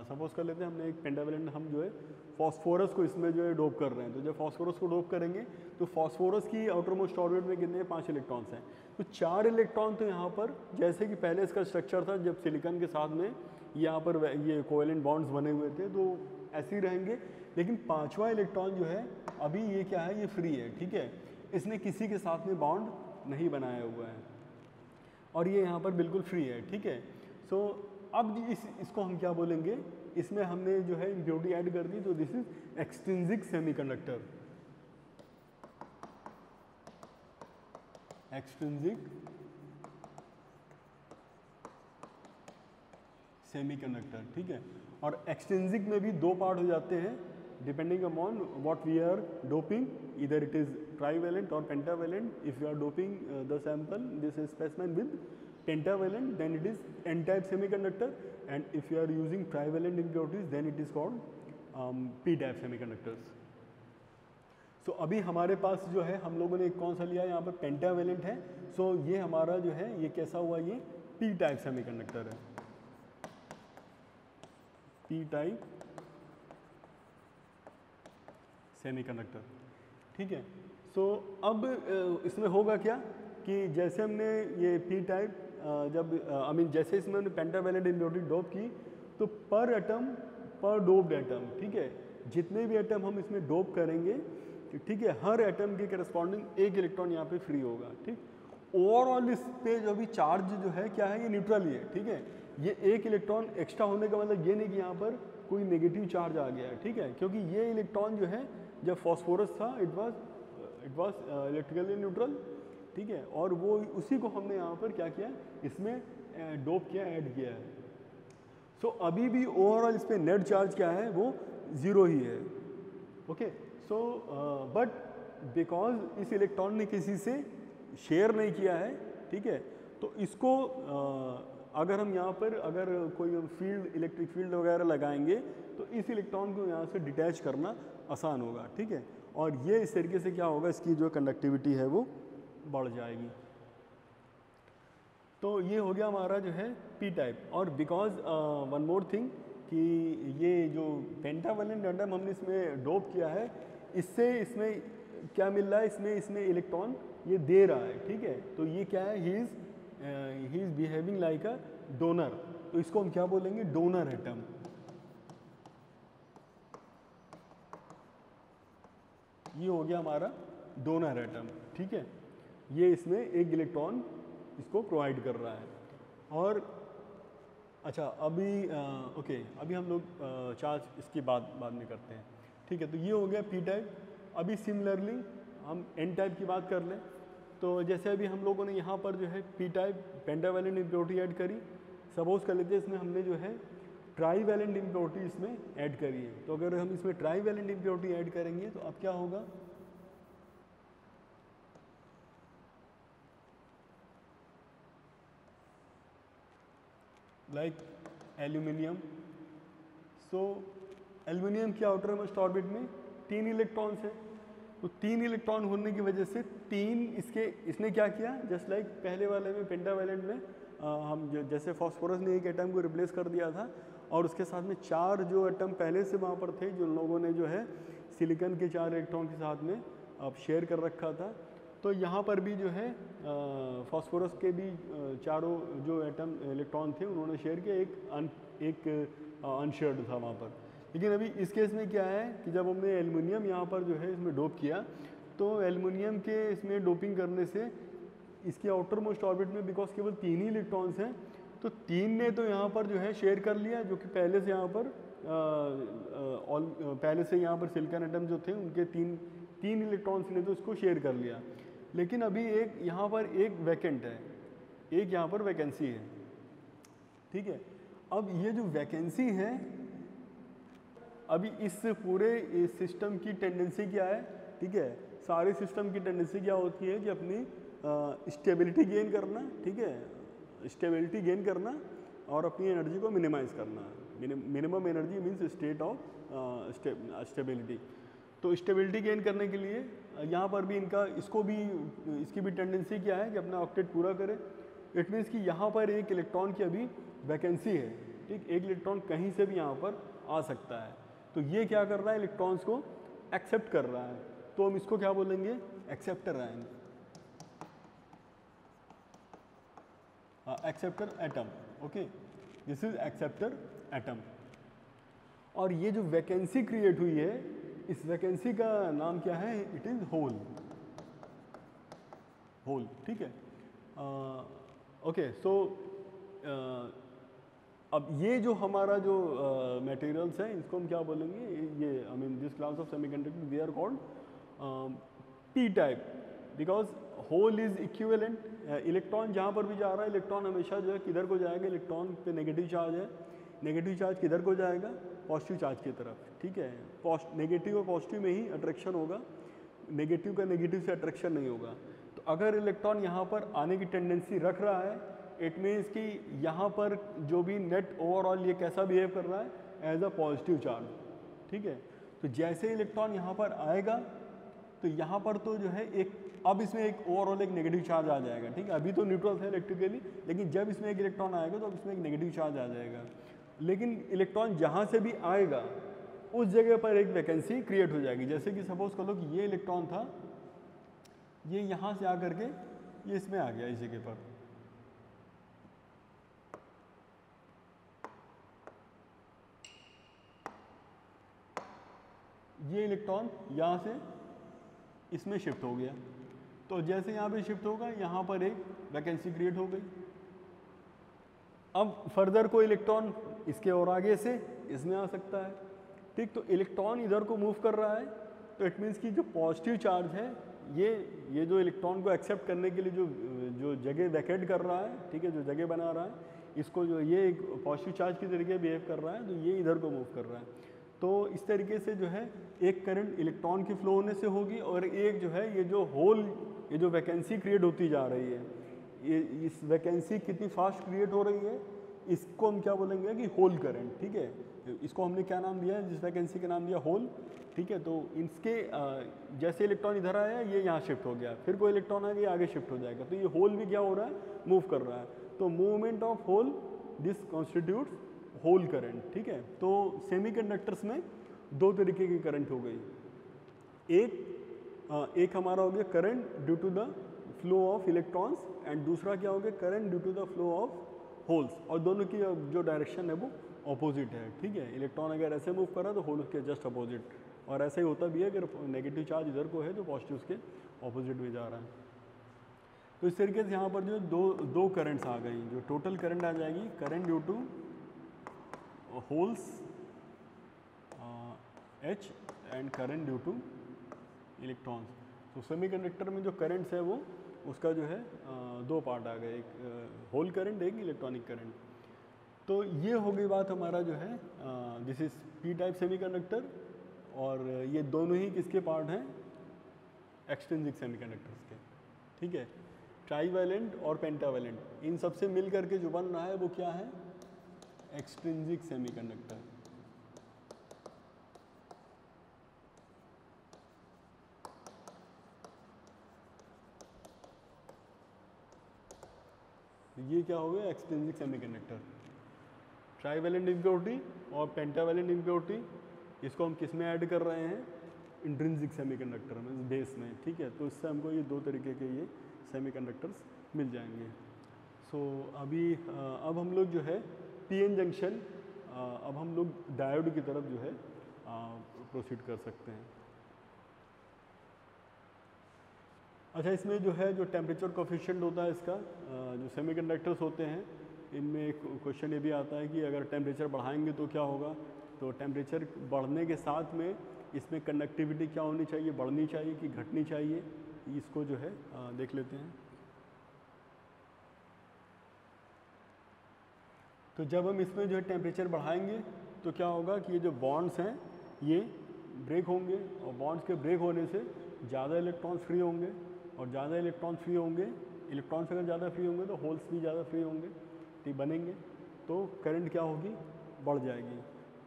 सपोज कर लेते हैं हमने एक पेंटावेलेंट, हम जो है फॉस्फोरस को इसमें जो है डोप कर रहे हैं, तो जब फॉस्फोरस को डोप करेंगे तो फॉस्फोरस की आउटर मोस्ट ऑर्बिट में कितने 5 इलेक्ट्रॉन्स हैं, तो 4 इलेक्ट्रॉन तो यहाँ पर, जैसे कि पहले इसका स्ट्रक्चर था जब सिलिकॉन के साथ में यहाँ पर ये कोवेलेंट बॉन्ड्स बने हुए थे, तो ऐसे ही रहेंगे। लेकिन 5वां इलेक्ट्रॉन जो है अभी ये क्या है, ये फ्री है। ठीक है, इसने किसी के साथ में बॉन्ड नहीं बनाया हुआ है और ये यहाँ पर बिल्कुल फ्री है। ठीक है, सो अब इसको हम क्या बोलेंगे, इसमें हमने जो है इम्प्योरिटी ऐड कर दी, तो this is extrinsic semiconductor. Extrinsic semiconductor. ठीक है, और एक्सट्रिंसिक में भी 2 पार्ट हो जाते हैं depending upon what we are doping, इधर इट इज ट्राईवेलेंट और pentavalent. If you are doping the sample, this specimen with pentavalent, then it is n type semiconductor, and if you are using trivalent impurities then it is called p type semiconductors. so अभी हमारे पास जो है हम लोगों ने कौन सा लिया, यहाँ पर पेंटावेलेंट है। so ये हमारा जो है ये कैसा हुआ, ये p type semiconductor है, p type semiconductor। ठीक है, so अब इसमें होगा क्या कि जैसे हमने ये p टाइप जब जैसे इसमें हमने पेंटावेलेंट इम्प्योरिटी डोप की, तो पर एटम पर डोप्ड एटम, ठीक है, जितने भी एटम हम इसमें डोप करेंगे, ठीक है, हर एटम के करस्पॉन्डिंग एक इलेक्ट्रॉन यहाँ पे फ्री होगा। ठीक, ओवरऑल इस पे जो भी चार्ज जो है क्या है, ये न्यूट्रल ही है। ठीक है, ये एक इलेक्ट्रॉन एक्स्ट्रा होने का मतलब ये नहीं कि यहाँ पर कोई नेगेटिव चार्ज आ गया है। ठीक है, क्योंकि ये इलेक्ट्रॉन जो है जब फॉस्फोरस था इट वॉज इलेक्ट्रिकली न्यूट्रल। ठीक है, और वो उसी को हमने यहाँ पर क्या किया, इसमें डोप किया, ऐड किया है। सो अभी भी ओवरऑल इस पर नेट चार्ज क्या है, वो 0 ही है। ओके, सो बट बिकॉज इस इलेक्ट्रॉन ने किसी से शेयर नहीं किया है, ठीक है, तो इसको अगर हम यहाँ पर अगर कोई फील्ड, इलेक्ट्रिक फील्ड वगैरह लगाएंगे तो इस इलेक्ट्रॉन को यहाँ से डिटैच करना आसान होगा। ठीक है, और ये इस तरीके से क्या होगा, इसकी जो कंडक्टिविटी है वो बढ़ जाएगी। तो ये हो गया हमारा जो है पी टाइप। और बिकॉज वन मोर थिंग कि ये जो पेंटावेलेंट एटम हमने इसमें डोप किया है, इससे इसमें क्या मिल रहा है, इसमें इलेक्ट्रॉन ये दे रहा है। ठीक है, तो ये क्या है, he is behaving like a donor, तो इसको हम क्या बोलेंगे, डोनर एटम। ये हो गया हमारा डोनर एटम। ठीक है, ये इसमें एक इलेक्ट्रॉन इसको प्रोवाइड कर रहा है। और अच्छा अभी ओके, अभी हम लोग चार्ज इसकी बाद में करते हैं। ठीक है, तो ये हो गया पी टाइप। अभी सिमिलरली हम एन टाइप की बात कर लें। तो जैसे अभी हम लोगों ने यहाँ पर जो है P type pentavalent impurity add करी, सपोज कर लेते हैं इसमें हमने जो है ट्राईवैलेंट इम्प्योरिटी इसमें ऐड करी है। तो अगर हम इसमें ट्राईवैलेंट इम्प्योरिटी ऐड करेंगे तो अब क्या होगा, लाइक एल्यूमिनियम। सो एल्यूमिनियम की आउटर मोस्ट ऑर्बिट में 3 इलेक्ट्रॉन्स है, तो 3 इलेक्ट्रॉन होने की वजह से 3 इसने क्या किया, जस्ट लाइक पहले वाले में पेंटावैलेंट में हम जैसे फास्फोरस ने एक एटम को रिप्लेस कर दिया था और उसके साथ में 4 जो एटम पहले से वहाँ पर थे, जो लोगों ने जो है सिलिकॉन के 4 इलेक्ट्रॉन के साथ में अब शेयर कर रखा था, तो यहाँ पर भी जो है फास्फोरस के भी चारों जो एटम इलेक्ट्रॉन थे उन्होंने शेयर किया, एक अनशेयर्ड था वहाँ पर। लेकिन अभी इस केस में क्या है कि जब हमने एल्युमिनियम यहाँ पर जो है इसमें डोप किया, तो एल्युमिनियम के इसमें डोपिंग करने से इसकी आउटर मोस्ट ऑर्बिट में बिकॉज केवल 3 ही इलेक्ट्रॉन्स हैं, तो 3 ने तो यहाँ पर जो है शेयर कर लिया, जो कि पहले से यहाँ पर पहले से यहाँ पर सिलिकॉन एटम जो थे उनके 3 इलेक्ट्रॉन्स ने तो इसको शेयर कर लिया। लेकिन अभी एक यहाँ पर एक वैकेंट है, एक यहाँ पर वैकेंसी है, ठीक है। अब ये जो वैकेंसी है, अभी इस पूरे सिस्टम की टेंडेंसी क्या है, ठीक है, सारे सिस्टम की टेंडेंसी क्या होती है कि अपनी स्टेबिलिटी गेन करना, ठीक है, स्टेबिलिटी गेन करना और अपनी एनर्जी को मिनिमाइज करना। Minimum energy means state of stability. तो स्टेबिलिटी गेन करने के लिए यहाँ पर भी इसकी भी टेंडेंसी क्या है कि अपना ऑक्टेट पूरा करे। इट मीन्स कि यहाँ पर एक इलेक्ट्रॉन की अभी वैकेंसी है, ठीक, एक इलेक्ट्रॉन कहीं से भी यहाँ पर आ सकता है। तो ये क्या कर रहा है, इलेक्ट्रॉन्स को एक्सेप्ट कर रहा है, तो हम इसको क्या बोलेंगे, acceptor ion, acceptor atom. Okay, this is acceptor atom. और ये जो वैकेंसी क्रिएट हुई है, इस वैकेंसी का नाम क्या है, इट इज होल, ठीक है। ओके, सो अब ये जो हमारा जो मटेरियल्स हैं इसको हम क्या बोलेंगे, ये I mean this class of semiconductor they are called P type, because hole is equivalent. Electron जहाँ पर भी जा रहा है, इलेक्ट्रॉन हमेशा जो है किधर को जाएगा, इलेक्ट्रॉन पे नेगेटिव चार्ज है, नेगेटिव चार्ज किधर को जाएगा, पॉजिटिव चार्ज की तरफ, ठीक है। नेगेटिव और पॉजिटिव में ही अट्रैक्शन होगा, नेगेटिव का नेगेटिव से अट्रैक्शन नहीं होगा। तो अगर इलेक्ट्रॉन यहाँ पर आने की टेंडेंसी रख रहा है, इट मीन्स कि यहाँ पर जो भी नेट ओवरऑल ये कैसा बिहेव कर रहा है, एज अ पॉजिटिव चार्ज, ठीक है। तो जैसे इलेक्ट्रॉन यहाँ पर आएगा, तो यहाँ पर तो जो है अब इसमें एक ओवरऑल एक नेगेटिव चार्ज आ जाएगा, ठीक है। अभी तो न्यूट्रल है इलेक्ट्रिकली, लेकिन जब इसमें एक इलेक्ट्रॉन आएगा तो अब इसमें एक नेगेटिव चार्ज आ जाएगा। लेकिन इलेक्ट्रॉन जहाँ से भी आएगा उस जगह पर एक वैकेंसी क्रिएट हो जाएगी। जैसे कि सपोज कर लो कि ये इलेक्ट्रॉन था, ये यहाँ से आकर के ये इसमें आ गया, इस जगह पर, ये इलेक्ट्रॉन यहाँ से इसमें शिफ्ट हो गया। तो जैसे यहाँ पे शिफ्ट होगा, यहाँ पर एक वैकेंसी क्रिएट हो गई। अब फर्दर कोई इलेक्ट्रॉन इसके और आगे से इसमें आ सकता है, ठीक। तो इलेक्ट्रॉन इधर को मूव कर रहा है, तो इट मीन्स कि जो पॉजिटिव चार्ज है, ये जो इलेक्ट्रॉन को एक्सेप्ट करने के लिए जो जगह वैकेट कर रहा है, ठीक है, जो जगह बना रहा है, इसको जो ये एक पॉजिटिव चार्ज की तरीके बिहेव कर रहा है, तो ये इधर को मूव कर रहा है। तो इस तरीके से जो है एक करंट इलेक्ट्रॉन के फ्लो होने से होगी, और एक जो है ये जो वैकेंसी क्रिएट होती जा रही है, ये इस वैकेंसी कितनी फास्ट क्रिएट हो रही है, इसको हम क्या बोलेंगे कि होल करंट, ठीक है। इसको हमने क्या नाम दिया है, जिस वैकेंसी का नाम दिया होल, ठीक है। तो इसके जैसे इलेक्ट्रॉन इधर आया, ये यहाँ शिफ्ट हो गया, फिर कोई इलेक्ट्रॉन आएगा, ये आगे शिफ्ट हो जाएगा, तो ये होल भी क्या हो रहा है, मूव कर रहा है। तो movement of hole, this constitutes hole current, ठीक है। तो सेमीकंडक्टर्स में 2 तरीके की करंट हो गई, एक हमारा हो गया current due to the flow of electrons, and दूसरा क्या हो गया, current due to the flow of holes, और दोनों की जो डायरेक्शन है वो ऑपोजिट है, ठीक है। इलेक्ट्रॉन अगर ऐसे मूव कर रहा है तो होल उसके जस्ट अपोजिट, और ऐसा ही होता भी है अगर नेगेटिव चार्ज इधर को है तो पॉजिटिव उसके ऑपोजिट में जा रहा है। तो इस तरीके से यहाँ पर जो दो करंट्स आ गई, जो टोटल करंट आ जाएगी, current due to holes H and current due to electrons. तो सेमीकंडक्टर में जो करंट्स है वो उसका जो है दो पार्ट आ गए, एक होल करंट, एक इलेक्ट्रॉनिक करंट। तो ये हो गई बात हमारा जो है this is P type semiconductor, और ये दोनों ही किसके पार्ट हैं, एक्सट्रिंसिक सेमीकंडक्टर्स के, ठीक है। ट्राईवैलेंट और पेंटावैलेंट, इन सब से मिल करके जो बन रहा है वो क्या है, एक्सट्रिंसिक सेमीकंडक्टर। ये क्या हो गया, एक्सट्रिंसिक सेमीकंडक्टर। ट्राईवैलेंट इम्प्योरिटी और पेंटावैलेंट इम्प्योरिटी, इसको हम किस में ऐड कर रहे हैं, इंट्रिंसिक सेमीकंडक्टर में, बेस में, ठीक है। तो इससे हमको ये दो तरीके के ये सेमीकंडक्टर्स मिल जाएंगे। सो अभी अब हम लोग जो है पीएन जंक्शन, अब हम लोग डायोड की तरफ जो है प्रोसीड कर सकते हैं। अच्छा, इसमें जो है जो टेम्परेचर कोफिशिएंट होता है इसका, जो सेमीकंडक्टर्स होते हैं इनमें एक क्वेश्चन ये भी आता है कि अगर टेम्परेचर बढ़ाएंगे तो क्या होगा। तो टेम्परेचर बढ़ने के साथ में इसमें कंडक्टिविटी क्या होनी चाहिए, बढ़नी चाहिए कि घटनी चाहिए, इसको जो है देख लेते हैं। तो जब हम इसमें जो है टेम्परेचर बढ़ाएंगे तो क्या होगा कि ये जो बॉन्ड्स हैं ये ब्रेक होंगे, और बॉन्ड्स के ब्रेक होने से ज़्यादा इलेक्ट्रॉन्स फ्री होंगे, और ज़्यादा इलेक्ट्रॉन्स फ्री होंगे, इलेक्ट्रॉन्स अगर ज़्यादा फ्री होंगे तो होल्स भी ज़्यादा फ्री होंगे, ठीक बनेंगे, तो करंट क्या होगी, बढ़ जाएगी।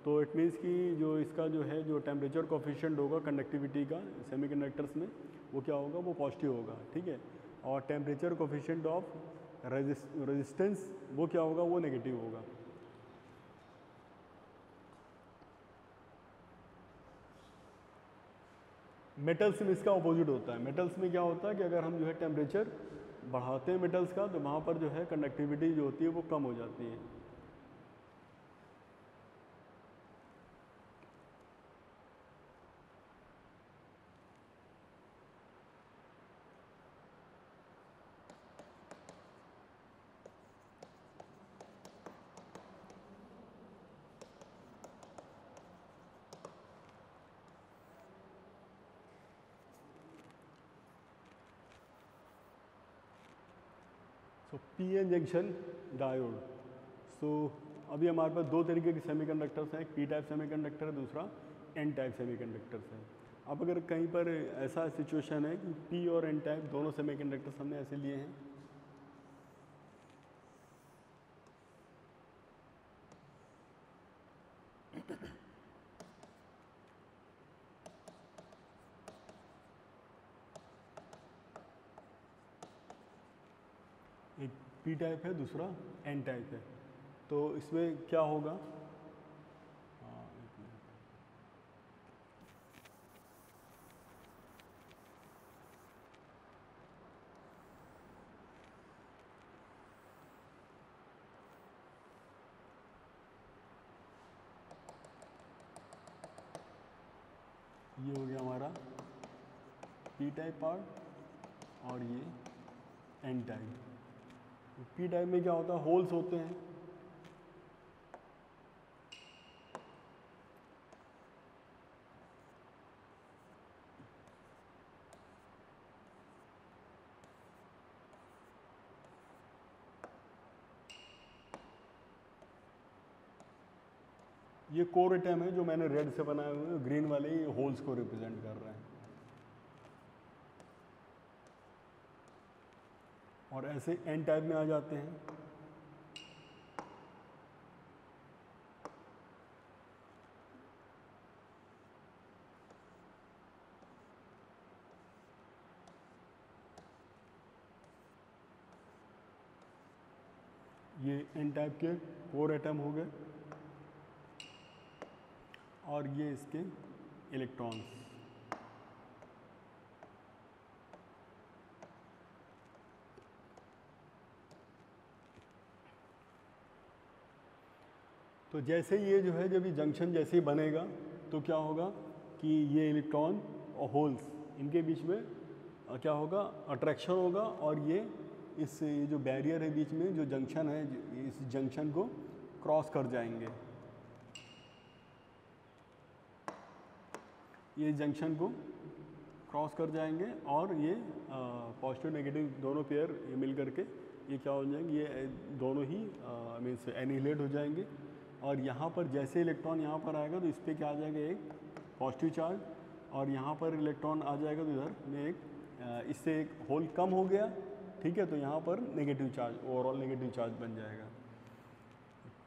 तो इट मीन्स कि जो इसका जो है जो टेम्परेचर कोफिशिएंट होगा कंडक्टिविटी का सेमीकंडक्टर्स में, वो क्या होगा, वो पॉजिटिव होगा, ठीक है। और टेम्परेचर कोफिशिएंट ऑफ रेजिस्टेंस वो क्या होगा, वो नेगेटिव होगा। मेटल्स में इसका अपोजिट होता है। मेटल्स में क्या होता है कि अगर हम जो है टेम्परेचर बढ़ाते हैं मेटल्स का, तो वहाँ पर जो है कंडक्टिविटी जो होती है वो कम हो जाती है। सो पीएन जंक्शन डायोड। सो अभी हमारे पास दो तरीके के सेमीकंडक्टर्स हैं, एक पी टाइप सेमीकंडक्टर है, दूसरा एन टाइप सेमीकंडक्टर्स है। अब अगर कहीं पर ऐसा सिचुएशन है कि पी और एन टाइप दोनों सेमीकंडक्टर्स हमने ऐसे लिए हैं, एक पी टाइप है, दूसरा एन टाइप है, तो इसमें क्या होगा, एक मिनट। ये हो गया हमारा पी टाइप पार्ट, और ये एन टाइप। पी टाइप में क्या होता है, होल्स होते हैं, ये कोर एटम है जो मैंने रेड से बनाए हुए हैं, ग्रीन वाले ये होल्स को रिप्रेजेंट कर रहे हैं। और ऐसे एन टाइप में आ जाते हैं। ये एन टाइप के कोर एटम हो गए, और ये इसके इलेक्ट्रॉन्स। तो जैसे ये जो है जब ये जंक्शन जैसे ही बनेगा तो क्या होगा कि ये इलेक्ट्रॉन और होल्स इनके बीच में क्या होगा, अट्रैक्शन होगा, और ये ये जो बैरियर है बीच में जो जंक्शन है, इस जंक्शन को क्रॉस कर जाएंगे, ये जंक्शन को क्रॉस कर जाएंगे और ये पॉजिटिव नेगेटिव दोनों पेयर ये मिल करके ये क्या हो जाएंगे, ये दोनों ही मीन्स एनिहिलेट हो जाएंगे। और यहाँ पर जैसे इलेक्ट्रॉन यहाँ पर आएगा तो इस पर क्या आ जाएगा, एक पॉजिटिव चार्ज, और यहाँ पर इलेक्ट्रॉन आ जाएगा तो इधर में एक इससे एक होल कम हो गया, ठीक है, तो यहाँ पर negative charge, overall negative charge बन जाएगा,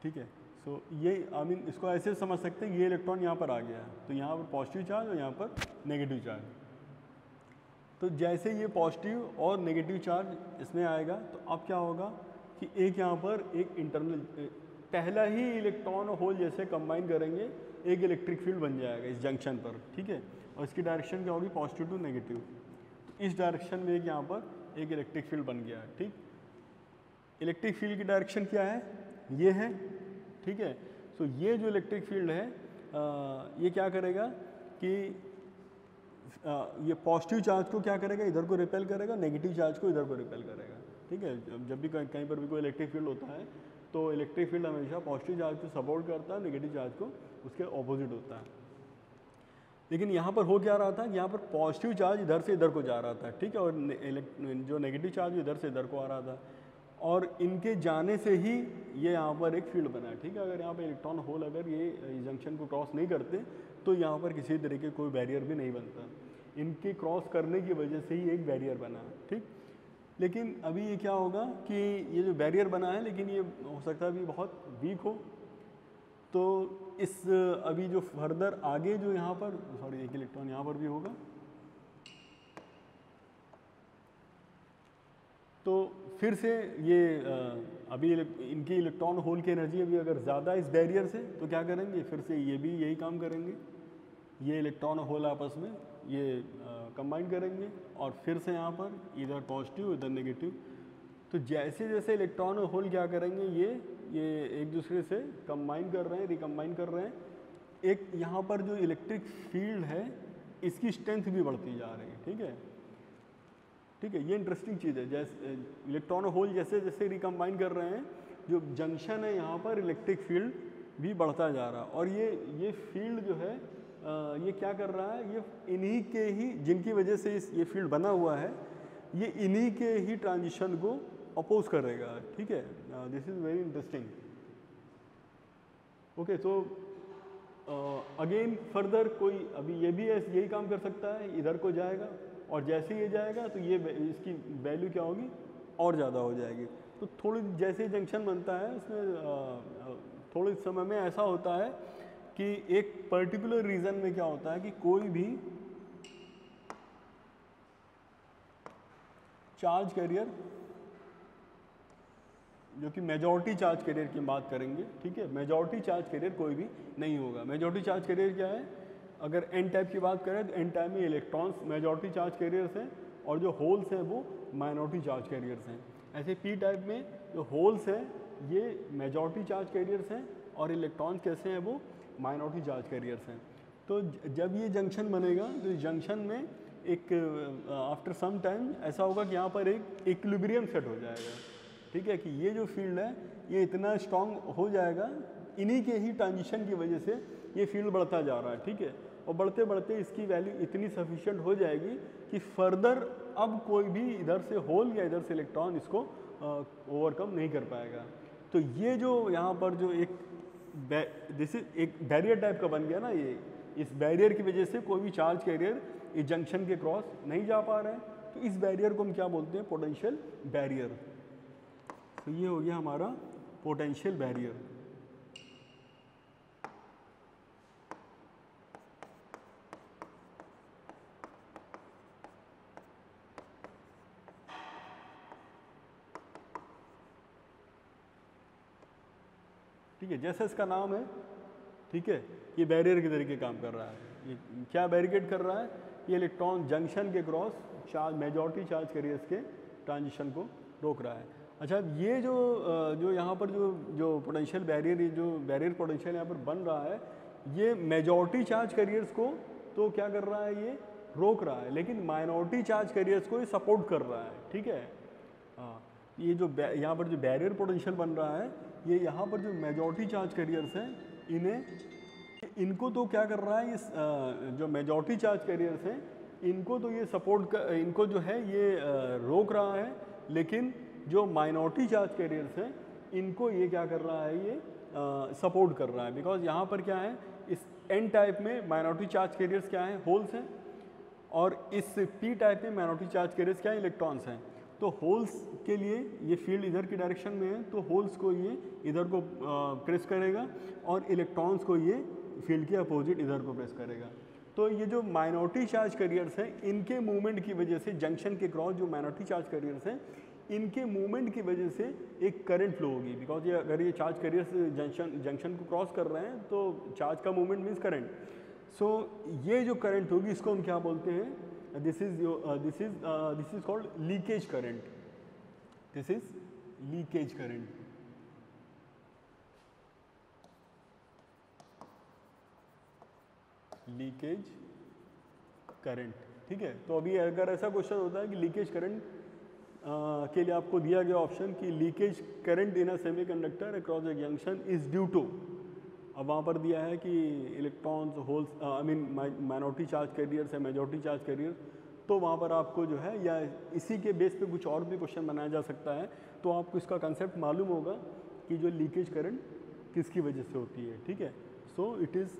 ठीक है। सो ये आई मीन इसको ऐसे समझ सकते हैं, ये इलेक्ट्रॉन यहाँ पर आ गया है तो यहाँ पर पॉजिटिव चार्ज और यहाँ पर नेगेटिव चार्ज। तो जैसे ये पॉजिटिव और नेगेटिव चार्ज इसमें आएगा तो अब क्या होगा कि एक यहाँ पर एक इंटरनल पहला ही इलेक्ट्रॉन और होल जैसे कंबाइन करेंगे एक इलेक्ट्रिक फील्ड बन जाएगा इस जंक्शन पर, ठीक है, और इसकी डायरेक्शन क्या होगी, पॉजिटिव टू नेगेटिव। तो इस डायरेक्शन में एक यहाँ पर एक इलेक्ट्रिक फील्ड बन गया, ठीक। इलेक्ट्रिक फील्ड की डायरेक्शन क्या है, ये है, ठीक है। सो ये जो इलेक्ट्रिक फील्ड है ये क्या करेगा कि ये पॉजिटिव चार्ज को क्या करेगा, इधर को रिपेल करेगा, नेगेटिव चार्ज को इधर को रिपेल करेगा, ठीक है। जब भी कहीं पर भी कोई इलेक्ट्रिक फील्ड होता है तो इलेक्ट्रिक फील्ड हमेशा पॉजिटिव चार्ज को सपोर्ट करता है, नेगेटिव चार्ज को उसके ऑपोजिट होता है। लेकिन यहाँ पर हो क्या रहा था, यहाँ पर पॉजिटिव चार्ज इधर से इधर को जा रहा था, ठीक है, और जो नेगेटिव चार्ज इधर से इधर को आ रहा था, और इनके जाने से ही ये यहाँ पर एक फील्ड बना, ठीक है। अगर यहाँ पर इलेक्ट्रॉन होल अगर ये जंक्शन को क्रॉस नहीं करते तो यहाँ पर किसी तरीके के कोई बैरियर भी नहीं बनता, इनके क्रॉस करने की वजह से ही एक बैरियर बना, ठीक। लेकिन अभी ये क्या होगा कि ये जो बैरियर बना है, लेकिन ये हो सकता है अभी बहुत वीक हो, तो इस अभी जो फर्दर आगे जो यहाँ पर सॉरी एक इलेक्ट्रॉन यहाँ पर भी होगा, तो फिर से ये अभी इनकी इलेक्ट्रॉन होल की एनर्जी अभी अगर ज़्यादा इस बैरियर से, तो क्या करेंगे, फिर से ये भी यही काम करेंगे, ये इलेक्ट्रॉन होल आपस में ये कंबाइन करेंगे और फिर से यहाँ पर इधर पॉजिटिव इधर नेगेटिव। तो जैसे जैसे इलेक्ट्रॉन और होल क्या करेंगे, ये एक दूसरे से कंबाइन कर रहे हैं, रिकम्बाइन कर रहे हैं, एक यहाँ पर जो इलेक्ट्रिक फील्ड है इसकी स्ट्रेंथ भी बढ़ती जा रही है, ठीक है, ठीक है। ये इंटरेस्टिंग चीज़ है, जैसे इलेक्ट्रॉन और होल जैसे जैसे रिकम्बाइन कर रहे हैं, जो जंक्शन है यहाँ पर इलेक्ट्रिक फील्ड भी बढ़ता जा रहा है, और ये फील्ड जो है ये क्या कर रहा है, ये इन्हीं के ही जिनकी वजह से ये फील्ड बना हुआ है, ये इन्हीं के ही ट्रांजिशन को अपोज करेगा, ठीक है। This is very interesting. Okay, तो अगेन फर्दर कोई अभी ये भी यही काम कर सकता है, इधर को जाएगा और जैसे ये जाएगा तो ये इसकी वैल्यू क्या होगी, और ज़्यादा हो जाएगी। तो थोड़ी जैसे जंक्शन बनता है उसमें थोड़े समय में ऐसा होता है कि एक पर्टिकुलर रीजन में क्या होता है कि कोई भी चार्ज कैरियर, जो कि मेजॉरिटी चार्ज कैरियर की बात करेंगे, ठीक है, मेजॉरिटी चार्ज कैरियर कोई भी नहीं होगा। मेजॉरिटी चार्ज कैरियर क्या है, अगर एन टाइप की बात करें तो एन टाइप में इलेक्ट्रॉन्स मेजॉरिटी चार्ज कैरियर्स हैं और जो होल्स हैं वो माइनॉरिटी चार्ज कैरियर्स हैं। ऐसे पी टाइप में जो होल्स हैं ये मेजॉरिटी चार्ज कैरियर्स हैं और इलेक्ट्रॉन्स कैसे हैं, वो माइनॉरिटी चार्ज कैरियर्स हैं। तो जब ये जंक्शन बनेगा तो इस जंक्शन में एक आफ्टर सम टाइम ऐसा होगा कि यहाँ पर एक इक्विलिब्रियम सेट हो जाएगा, ठीक है, कि ये जो फील्ड है ये इतना स्ट्रॉन्ग हो जाएगा, इन्हीं के ही ट्रांजिशन की वजह से ये फील्ड बढ़ता जा रहा है, ठीक है, और बढ़ते बढ़ते इसकी वैल्यू इतनी सफिशिएंट हो जाएगी कि फर्दर अब कोई भी इधर से होल या इधर से इलेक्ट्रॉन इसको ओवरकम नहीं कर पाएगा। तो ये जो यहाँ पर जो एक दिस इज एक बैरियर टाइप का बन गया ना, ये इस बैरियर की वजह से कोई भी चार्ज कैरियर इस जंक्शन के क्रॉस नहीं जा पा रहे हैं, तो इस बैरियर को हम क्या बोलते हैं, पोटेंशियल बैरियर। तो ये हो गया हमारा पोटेंशियल बैरियर। ठीक है, जैसे इसका नाम है, ठीक है, ये बैरियर के तरीके काम कर रहा है। ये क्या बैरिकेड कर रहा है, ये इलेक्ट्रॉन जंक्शन के cross charge majority charge carriers के ट्रांजिशन को रोक रहा है। अच्छा, ये जो यहाँ पर जो पोटेंशियल बैरियर, ये जो बैरियर पोटेंशियल यहाँ पर बन रहा है, ये मेजॉरिटी चार्ज कैरियर्स को तो क्या कर रहा है, ये रोक रहा है, लेकिन माइनॉरिटी चार्ज कैरियर्स को ये सपोर्ट कर रहा है, ठीक है। हाँ, ये जो यहाँ पर जो बैरियर पोटेंशियल बन रहा है, ये यहाँ पर जो मेजॉरिटी चार्ज कैरियर्स हैं इनको तो क्या कर रहा है, इस जो मेजॉरिटी चार्ज कैरियर्स हैं इनको तो ये सपोर्ट इनको जो है ये रोक रहा है, लेकिन जो माइनॉरिटी चार्ज कैरियर्स हैं इनको ये क्या कर रहा है, ये सपोर्ट कर रहा है। बिकॉज यहाँ पर क्या है, इस एन टाइप में माइनॉरिटी चार्ज कैरियर्स क्या हैं, होल्स हैं, और इस पी टाइप में माइनॉरिटी चार्ज कैरियर्स क्या है, इलेक्ट्रॉन्स हैं। तो होल्स के लिए ये फील्ड इधर की डायरेक्शन में है, तो होल्स को ये इधर को प्रेस करेगा, और इलेक्ट्रॉन्स को ये फील्ड के अपोजिट इधर को प्रेस करेगा। तो ये जो माइनॉरिटी चार्ज कैरियर्स हैं, इनके मूवमेंट की वजह से जंक्शन के क्रॉस जो माइनॉरिटी चार्ज कैरियर्स हैं, इनके मूवमेंट की वजह से एक करंट फ्लो होगी। बिकॉज ये अगर ये चार्ज कैरियर्स जंक्शन को क्रॉस कर रहे हैं तो चार्ज का मूवमेंट मीन्स करंट। सो ये जो करंट होगी इसको हम क्या बोलते हैं, this is called leakage current. This is leakage current. Leakage current, ठीक है। तो अभी अगर ऐसा क्वेश्चन होता है कि लीकेज करंट के लिए आपको दिया गया ऑप्शन कि leakage current in a semiconductor across a junction is due to, अब वहाँ पर दिया है कि electrons, holes, I mean minority charge carriers है, मेजॉरिटी चार्ज कैरियर, तो वहाँ पर आपको जो है, या इसी के बेस पे कुछ और भी क्वेश्चन बनाया जा सकता है, तो आपको इसका कंसेप्ट मालूम होगा कि जो लीकेज करंट किसकी वजह से होती है, ठीक है। So it is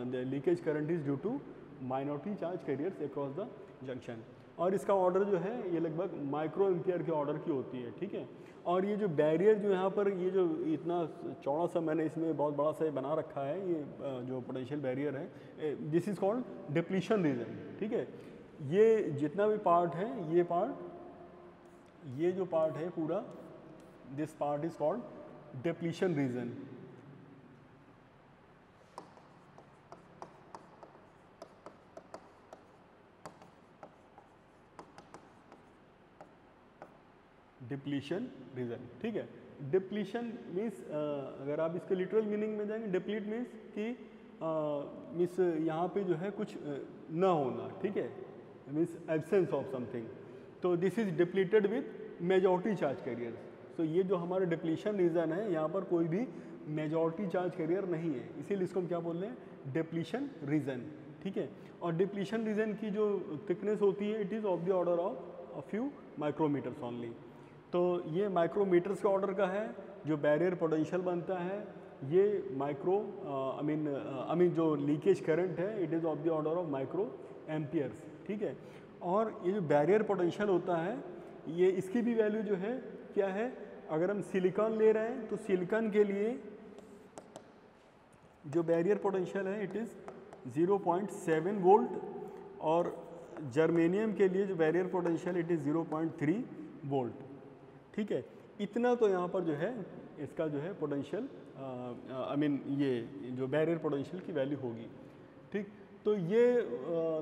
the leakage current is due to minority charge carriers across the junction. और इसका ऑर्डर जो है ये लगभग माइक्रो एम्पियर के ऑर्डर की होती है, ठीक है। और ये जो बैरियर जो यहाँ पर, ये जो इतना चौड़ा सा मैंने इसमें बहुत बड़ा सा बना रखा है, ये जो पोटेंशियल बैरियर है, this is called depletion region, ठीक है। ये जितना भी पार्ट है, ये जो पार्ट है पूरा, this part is called depletion region. Depletion region, ठीक है। डिप्लीशन मीन्स अगर आप इसके लिटरल मीनिंग में जाएंगे, डिप्लीट मीन्स कि मीन्स यहाँ पे जो है कुछ ना होना, ठीक है, मीन्स एब्सेंस ऑफ समथिंग। तो this is depleted with majority charge carrier. तो ये जो हमारा डिप्लीशन रीजन है, यहाँ पर कोई भी मेजॉरिटी चार्ज कैरियर नहीं है, इसीलिए इसको हम क्या बोल रहे हैं, डिप्लीशन रीजन, ठीक है। और डिप्लीशन रीजन की जो थिकनेस होती है, it is of the order of a few micrometres only. तो ये माइक्रोमीटर्स के ऑर्डर का है। जो बैरियर पोटेंशियल बनता है ये माइक्रो आई मीन जो लीकेज करंट है, it is of the order of micro amperes, ठीक है। और ये जो बैरियर पोटेंशियल होता है, ये इसकी भी वैल्यू जो है क्या है, अगर हम सिलिकॉन ले रहे हैं तो सिलिकॉन के लिए जो बैरियर पोटेंशियल है इट इज़ 0.7 वोल्ट, और जर्मेनियम के लिए जो barrier potential it is 0.3 volt, ठीक है। इतना तो यहाँ पर जो है इसका जो है पोटेंशियल आई मीन ये जो बैरियर पोटेंशियल की वैल्यू होगी, ठीक। तो ये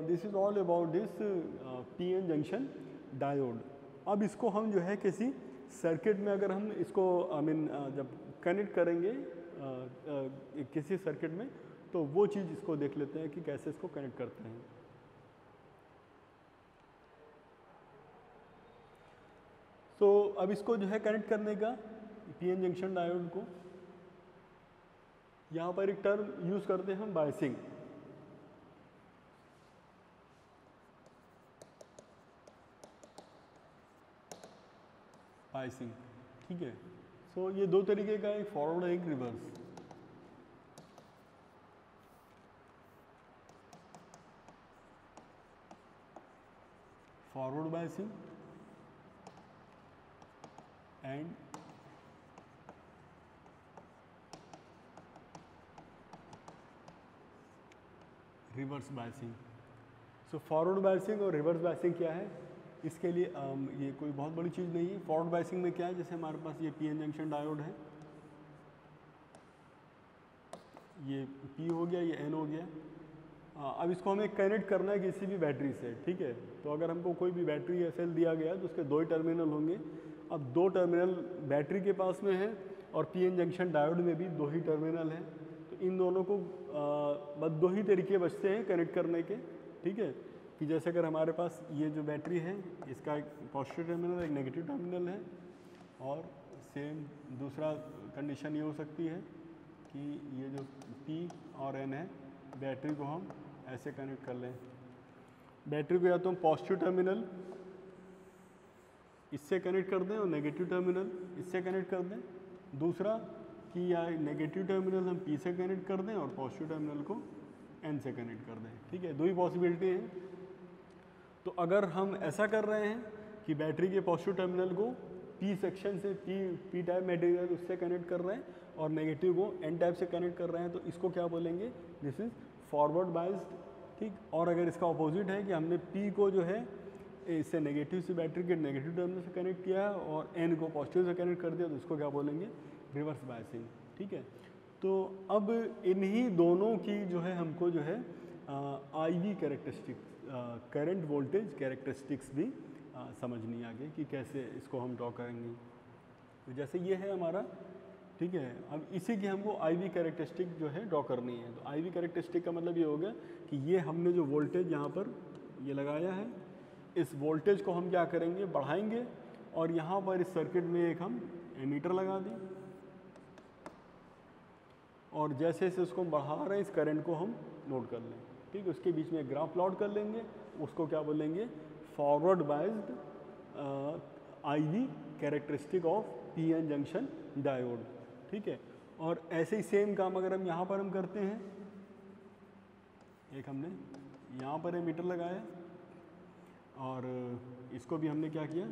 this is all about this PN junction diode. अब इसको हम जो है किसी सर्किट में अगर हम इसको आई मीन जब कनेक्ट करेंगे किसी सर्किट में, तो वो चीज़ इसको देख लेते हैं कि कैसे इसको कनेक्ट करते हैं। तो अब इसको जो है कनेक्ट करने का पीएन जंक्शन डायोड को, यहाँ पर एक टर्म यूज़ करते हैं हम, बायसिंग। बायसिंग, ठीक है। सो ये दो तरीके का, एक फॉरवर्ड एक reverse. Forward biasing and reverse biasing. So forward biasing और रिवर्स बायसिंग क्या है, इसके लिए ये कोई बहुत बड़ी चीज़ नहीं है। फॉरवर्ड बायसिंग में क्या है, जैसे हमारे पास ये पीएन जंक्शन डायोड है, ये पी हो गया, ये एन हो गया। अब इसको हमें कनेक्ट करना है किसी भी बैटरी से, ठीक है। तो अगर हमको कोई भी बैटरी या सेल दिया गया तो उसके दो ही टर्मिनल होंगे। अब दो टर्मिनल बैटरी के पास में है और पीएन जंक्शन डायोड में भी दो ही टर्मिनल हैं, तो इन दोनों को बस दो ही तरीके बचते हैं कनेक्ट करने के, ठीक है। कि जैसे अगर हमारे पास ये जो बैटरी है, इसका एक पॉजिटिव टर्मिनल एक नेगेटिव टर्मिनल है, और सेम दूसरा कंडीशन ये हो सकती है कि ये जो पी और एन है, बैटरी को हम ऐसे कनेक्ट कर लें। बैटरी को या तो हम पॉजिटिव टर्मिनल इससे कनेक्ट कर दें और नेगेटिव टर्मिनल इससे कनेक्ट कर दें, दूसरा कि या नेगेटिव टर्मिनल हम P से कनेक्ट कर दें और पॉजिटिव टर्मिनल को N से कनेक्ट कर दें। ठीक है, दो ही पॉसिबिलिटी है। तो अगर हम ऐसा कर रहे हैं कि बैटरी के पॉजिटिव टर्मिनल को P सेक्शन से P टाइप मटेरियल उससे कनेक्ट कर रहे हैं और नेगेटिव को N टाइप से कनेक्ट कर रहे हैं, तो इसको क्या बोलेंगे, दिस इज फॉरवर्ड बाइस्ड। ठीक, और अगर इसका अपोजिट है कि हमने P को जो है इससे नेगेटिव से बैटरी के नेगेटिव टर्मिनल से कनेक्ट किया है और N को पॉजिटिव से कनेक्ट कर दिया, तो इसको क्या बोलेंगे, रिवर्स बायसिंग। ठीक है, तो अब इन्हीं दोनों की जो है हमको जो है IV characteristics, current voltage characteristics भी समझनी आगे कि कैसे इसको हम ड्रॉ करेंगे। तो जैसे ये है हमारा, ठीक है, अब इसी की हमको IV कैरेक्टरिस्टिक जो है ड्रॉ करनी है। तो IV कैरेक्टरिस्टिक का मतलब ये हो गया कि ये हमने जो वोल्टेज यहाँ पर ये लगाया है, इस वोल्टेज को हम क्या करेंगे, बढ़ाएंगे और यहाँ पर इस सर्किट में एक हम एमीटर लगा दें और जैसे जैसे उसको बढ़ा रहे हैं इस करंट को हम नोट कर लें। ठीक है, उसके बीच में एक ग्राफ प्लॉट कर लेंगे, उसको क्या बोलेंगे, forward biased IV characteristic of PN junction diode. ठीक है, और ऐसे ही सेम काम अगर हम यहाँ पर हम करते हैं, एक हमने यहाँ पर एमीटर लगाया और इसको भी हमने क्या किया,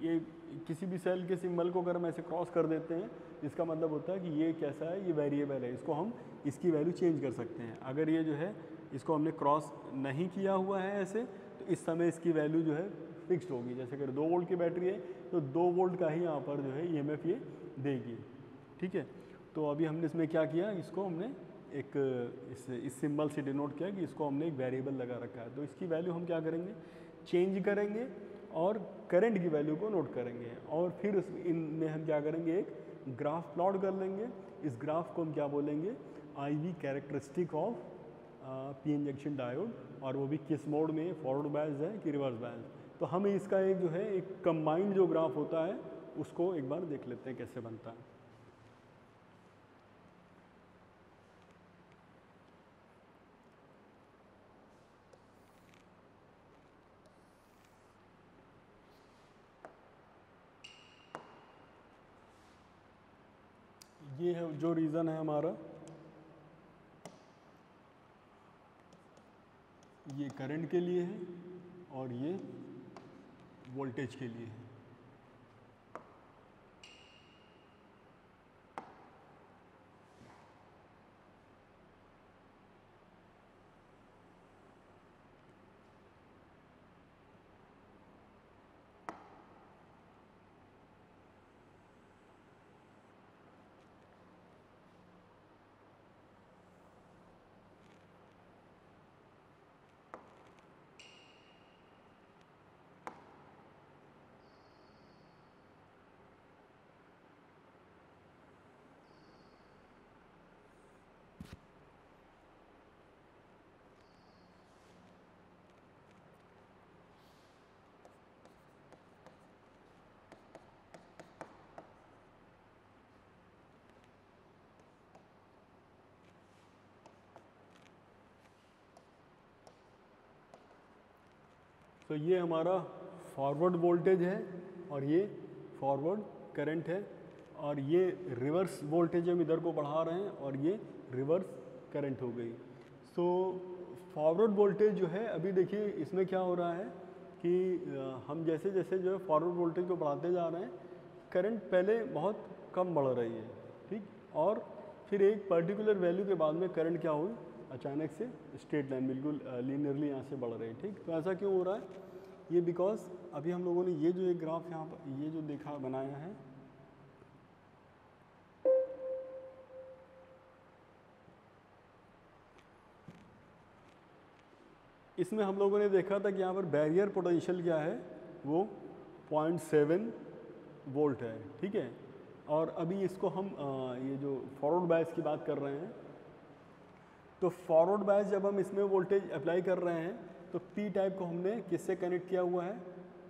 ये किसी भी सेल के सिंबल को अगर हम ऐसे क्रॉस कर देते हैं, इसका मतलब होता है कि ये कैसा है, ये वेरिएबल है, इसको हम इसकी वैल्यू चेंज कर सकते हैं। अगर ये जो है इसको हमने क्रॉस नहीं किया हुआ है ऐसे, तो इस समय इसकी वैल्यू जो है फिक्स्ड होगी। जैसे अगर 2 वोल्ट की बैटरी है तो 2 वोल्ट का ही यहाँ पर जो है EMF ये देगी। ठीक है, तो अभी हमने इसमें क्या किया, इसको हमने एक इस सिंबल से डिनोट किया कि इसको हमने एक वेरिएबल लगा रखा है। तो इसकी वैल्यू हम क्या करेंगे, चेंज करेंगे और करंट की वैल्यू को नोट करेंगे और फिर इनमें हम क्या करेंगे, एक ग्राफ प्लॉट कर लेंगे। इस ग्राफ को हम क्या बोलेंगे, IV characteristic of PN junction diode, और वो भी किस मोड में, फॉरवर्ड बायस है कि रिवर्स बायस। तो हम इसका एक जो है एक कंबाइंड जो ग्राफ होता है उसको एक बार देख लेते हैं कैसे बनता है। ये है जो रीज़न है हमारा, ये करंट के लिए है और ये वोल्टेज के लिए है। तो ये हमारा फॉरवर्ड वोल्टेज है और ये फॉरवर्ड करंट है और ये रिवर्स वोल्टेज हम इधर को बढ़ा रहे हैं और ये रिवर्स करंट हो गई। सो फॉरवर्ड वोल्टेज जो है, अभी देखिए इसमें क्या हो रहा है कि हम जैसे जैसे जो है फॉरवर्ड वोल्टेज को बढ़ाते जा रहे हैं, करंट पहले बहुत कम बढ़ रही है। ठीक, और फिर एक पर्टिकुलर वैल्यू के बाद में करंट क्या हुई, अचानक से स्ट्रेट लाइन बिल्कुल लीनियरली यहाँ से बढ़ रही है। ठीक, तो ऐसा क्यों हो रहा है, ये बिकॉज अभी हम लोगों ने ये जो एक ग्राफ यहाँ पर ये जो देखा बनाया है, इसमें हम लोगों ने देखा था कि यहाँ पर बैरियर पोटेंशियल क्या है, वो 0.7 वोल्ट है। ठीक है, और अभी इसको हम ये जो फॉरवर्ड बायस की बात कर रहे हैं, तो फॉरवर्ड बायस जब हम इसमें वोल्टेज अप्लाई कर रहे हैं तो P टाइप को हमने किससे कनेक्ट किया हुआ है,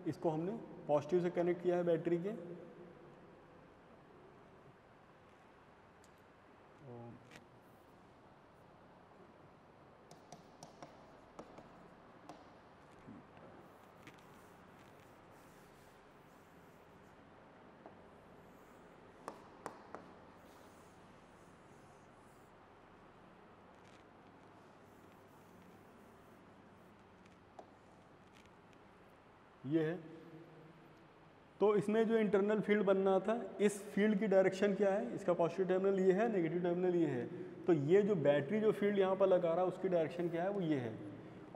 इसको हमने पॉजिटिव से कनेक्ट किया है बैटरी के। ये है। तो इसमें जो इंटरनल फील्ड बनना था, इस फील्ड की डायरेक्शन क्या है, इसका पॉजिटिव टर्मिनल ये है, नेगेटिव टर्मिनल ये है। तो ये जो बैटरी जो फील्ड यहाँ पर लगा रहा है उसकी डायरेक्शन क्या है, वो ये है।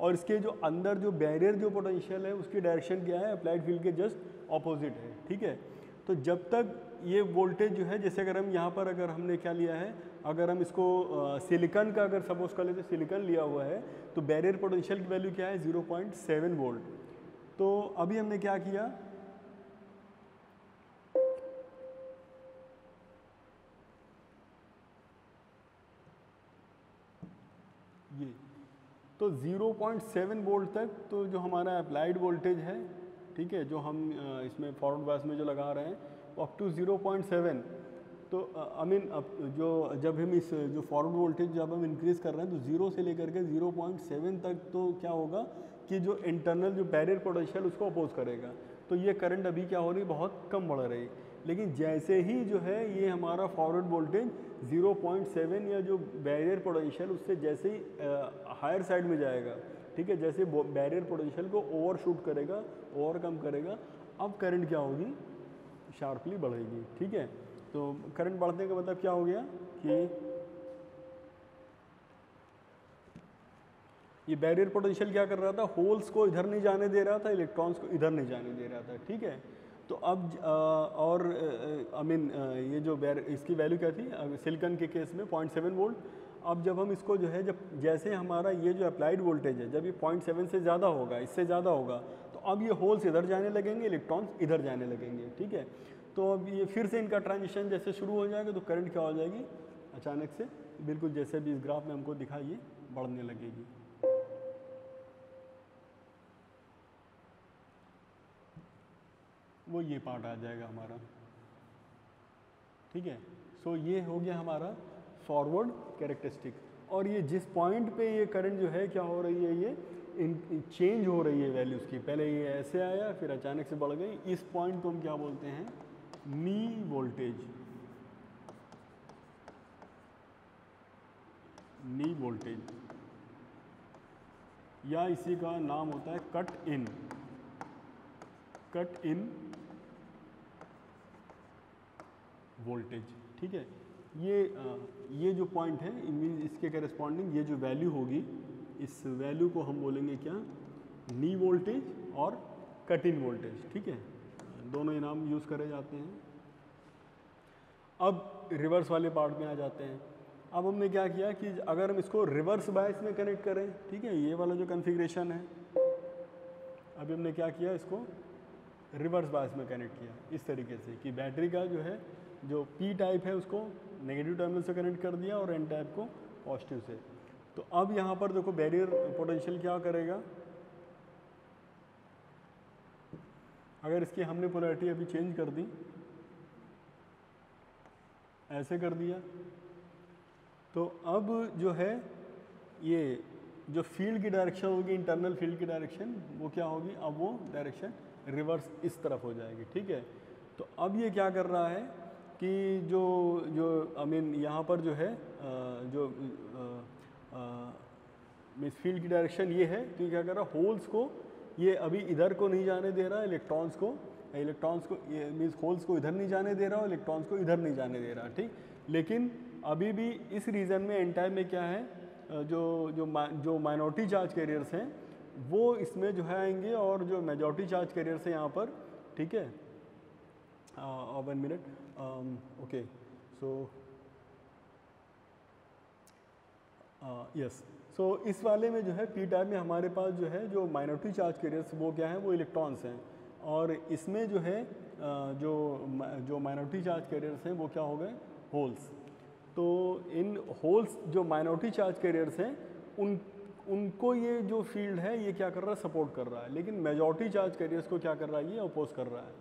और इसके जो अंदर जो बैरियर जो पोटेंशियल है उसकी डायरेक्शन क्या है, अप्लाइड फील्ड के जस्ट ऑपोजिट है, ठीक है। तो जब तक ये वोल्टेज जो है, जैसे अगर हम यहाँ पर अगर हमने क्या लिया है, अगर हम इसको सिलिकॉन का अगर सपोज कर लेते सिलिकॉन लिया हुआ है, तो बैरियर पोटेंशियल की वैल्यू क्या है 0.7 वोल्ट। तो अभी हमने क्या किया, ये तो 0.7 वोल्ट तक तो जो हमारा अप्लाइड वोल्टेज है, ठीक है, जो हम इसमें फॉरवर्ड बायस में जो लगा रहे हैं अप टू 0.7। तो आई मीन अब जो जब हम इस जो फॉरवर्ड वोल्टेज जब हम इंक्रीज़ कर रहे हैं तो 0 से लेकर के 0.7 तक तो क्या होगा कि जो इंटरनल जो बैरियर पोटेंशियल उसको अपोज करेगा। तो ये करंट अभी क्या हो रही, बहुत कम बढ़ रही। लेकिन जैसे ही जो है ये हमारा फॉरवर्ड वोल्टेज 0.7 या जो बैरियर पोटेंशियल उससे जैसे ही हायर साइड में जाएगा, ठीक है, जैसे बैरियर पोटेंशियल को ओवरशूट करेगा, ओवरकम करेगा, अब करंट क्या होगी, शार्पली बढ़ेगी, ठीक है। तो करंट बढ़ने का मतलब क्या हो गया कि ये बैरियर पोटेंशियल क्या कर रहा था, होल्स को इधर नहीं जाने दे रहा था, इलेक्ट्रॉन्स को इधर नहीं जाने दे रहा था, ठीक है। तो अब और आई मीन ये जो इसकी वैल्यू क्या थी सिलिकॉन के केस में 0.7 वोल्ट। अब जब हम इसको जो है जब जैसे हमारा ये जो अप्लाइड वोल्टेज है जब ये 0.7 से ज़्यादा होगा, इससे ज़्यादा होगा, तो अब ये होल्स इधर जाने लगेंगे, इलेक्ट्रॉन्स इधर जाने लगेंगे, ठीक है। तो अब ये फिर से इनका ट्रांजिशन जैसे शुरू हो जाएगा तो करंट क्या हो जाएगी, अचानक से बिल्कुल जैसे भी इस ग्राफ में हमको दिखाइए बढ़ने लगेगी। वो ये पार्ट आ जाएगा हमारा, ठीक है। सो ये हो गया हमारा फॉरवर्ड कैरेक्टरिस्टिक। और ये जिस पॉइंट पे ये करंट जो है क्या हो रही है, ये चेंज हो रही है वैल्यूज़ की, पहले ये ऐसे आया फिर अचानक से बढ़ गई, इस पॉइंट को हम क्या बोलते हैं, नी वोल्टेज, नी वोल्टेज, या इसी का नाम होता है कट इन वोल्टेज, ठीक है। ये जो पॉइंट है इसके करेस्पॉन्डिंग ये जो वैल्यू होगी, इस वैल्यू को हम बोलेंगे क्या, नी वोल्टेज और कट इन वोल्टेज, ठीक है। दोनों ही नाम यूज़ करे जाते हैं। अब रिवर्स वाले पार्ट में आ जाते हैं। अब हमने क्या किया कि अगर हम इसको रिवर्स बायस में कनेक्ट करें, ठीक है, ये वाला जो कॉन्फ़िगरेशन है, अभी हमने क्या किया, इसको रिवर्स बायस में कनेक्ट किया इस तरीके से कि बैटरी का जो है जो पी टाइप है उसको नेगेटिव टर्मिनल से कनेक्ट कर दिया और एन टाइप को पॉजिटिव से। तो अब यहाँ पर देखो बैरियर पोटेंशियल क्या करेगा, अगर इसकी हमने पोलैरिटी अभी चेंज कर दी, ऐसे कर दिया, तो अब जो है ये जो फील्ड की डायरेक्शन होगी, इंटरनल फील्ड की डायरेक्शन, वो क्या होगी, अब वो डायरेक्शन रिवर्स इस तरफ हो जाएगी, ठीक है। तो अब ये क्या कर रहा है कि जो आई मीन यहाँ पर जो है जो मिस फील्ड की डायरेक्शन ये है, तो ये क्या कर रहा है, होल्स को ये अभी इधर को नहीं जाने दे रहा है, इलेक्ट्रॉन्स को ये मीन्स होल्स को इधर नहीं जाने दे रहा और इलेक्ट्रॉन्स को इधर नहीं जाने दे रहा, ठीक। लेकिन अभी भी इस रीजन में एन टाइप में क्या है, जो माइनॉरिटी चार्ज कैरियर्स हैं वो इसमें जो है आएंगे और जो मेजॉरिटी चार्ज कैरियर्स हैं यहाँ पर, ठीक है। 1 मिनट, ओके, सो यस, सो इस वाले में जो है पी टाइप में हमारे पास जो है जो माइनॉरिटी चार्ज कैरियर्स वो क्या है, वो इलेक्ट्रॉन्स हैं, और इसमें जो है जो माइनॉरिटी चार्ज कैरियर्स हैं वो क्या हो गए, होल्स। तो इन होल्स जो माइनॉरिटी चार्ज कैरियर्स हैं उनको ये जो फील्ड है ये क्या कर रहा है, सपोर्ट कर रहा है, लेकिन मेजॉरिटी चार्ज कैरियर्स को क्या कर रहा है, ये अपोज कर रहा है।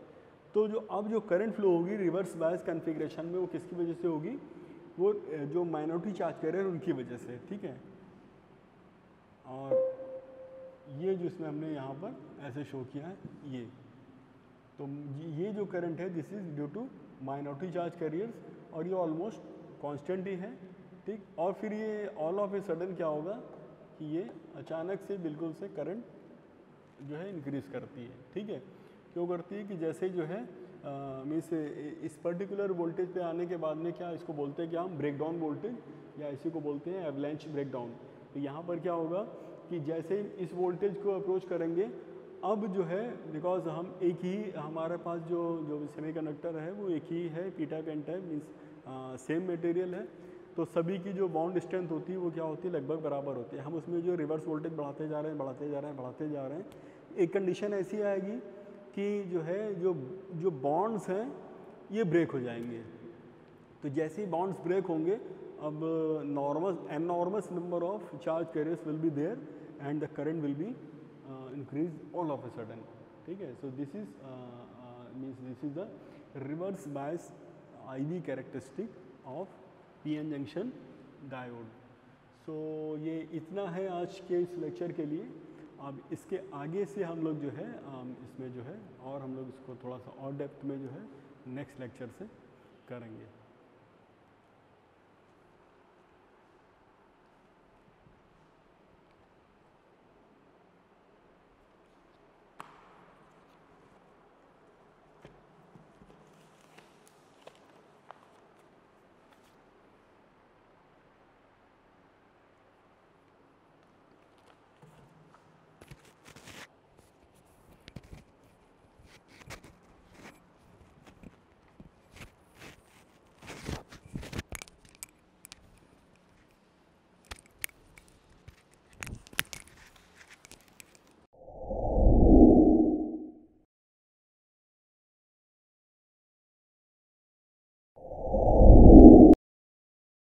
तो जो अब जो करंट फ्लो होगी रिवर्स बायस कॉन्फ़िगरेशन में वो किसकी वजह से होगी, वो जो माइनॉरिटी चार्ज कैरियर उनकी वजह से, ठीक है। और ये जो इसमें हमने यहाँ पर ऐसे शो किया है, ये तो ये जो करंट है this is due to minority charge carriers, और ये ऑलमोस्ट कांस्टेंट ही है, ठीक। और फिर ये ऑल ऑफ ए सडन क्या होगा कि ये अचानक से बिल्कुल से करंट जो है इंक्रीज़ करती है। ठीक है, क्यों करती है कि जैसे जो है मीन्स इस पर्टिकुलर वोल्टेज पे आने के बाद में क्या इसको बोलते हैं, क्या हम ब्रेकडाउन वोल्टेज या इसी को बोलते हैं एवलांच ब्रेकडाउन। तो यहाँ पर क्या होगा कि जैसे इस वोल्टेज को अप्रोच करेंगे, अब जो है बिकॉज हम एक ही हमारे पास जो सेमीकंडक्टर है वो एक ही है, P type N type, means same material है, तो सभी की जो बॉन्ड स्ट्रेंथ होती है वो क्या होती है, लगभग बराबर होती है। हम उसमें जो रिवर्स वोल्टेज बढ़ाते जा रहे हैं, बढ़ाते जा रहे हैं, बढ़ाते जा रहे हैं, एक कंडीशन ऐसी आएगी कि जो है जो बॉन्ड्स हैं ये ब्रेक हो जाएंगे। तो जैसे ही बॉन्ड्स ब्रेक होंगे, अब enormous number of charge carriers will be there and the current will be increase all of a sudden. ठीक है, so this is means this is the reverse bias IV characteristic of PN junction diode. सो ये इतना है आज के इस lecture के लिए। अब इसके आगे से हम लोग जो है इसमें जो है और हम लोग इसको थोड़ा सा और डेप्थ में जो है नेक्स्ट लेक्चर से करेंगे।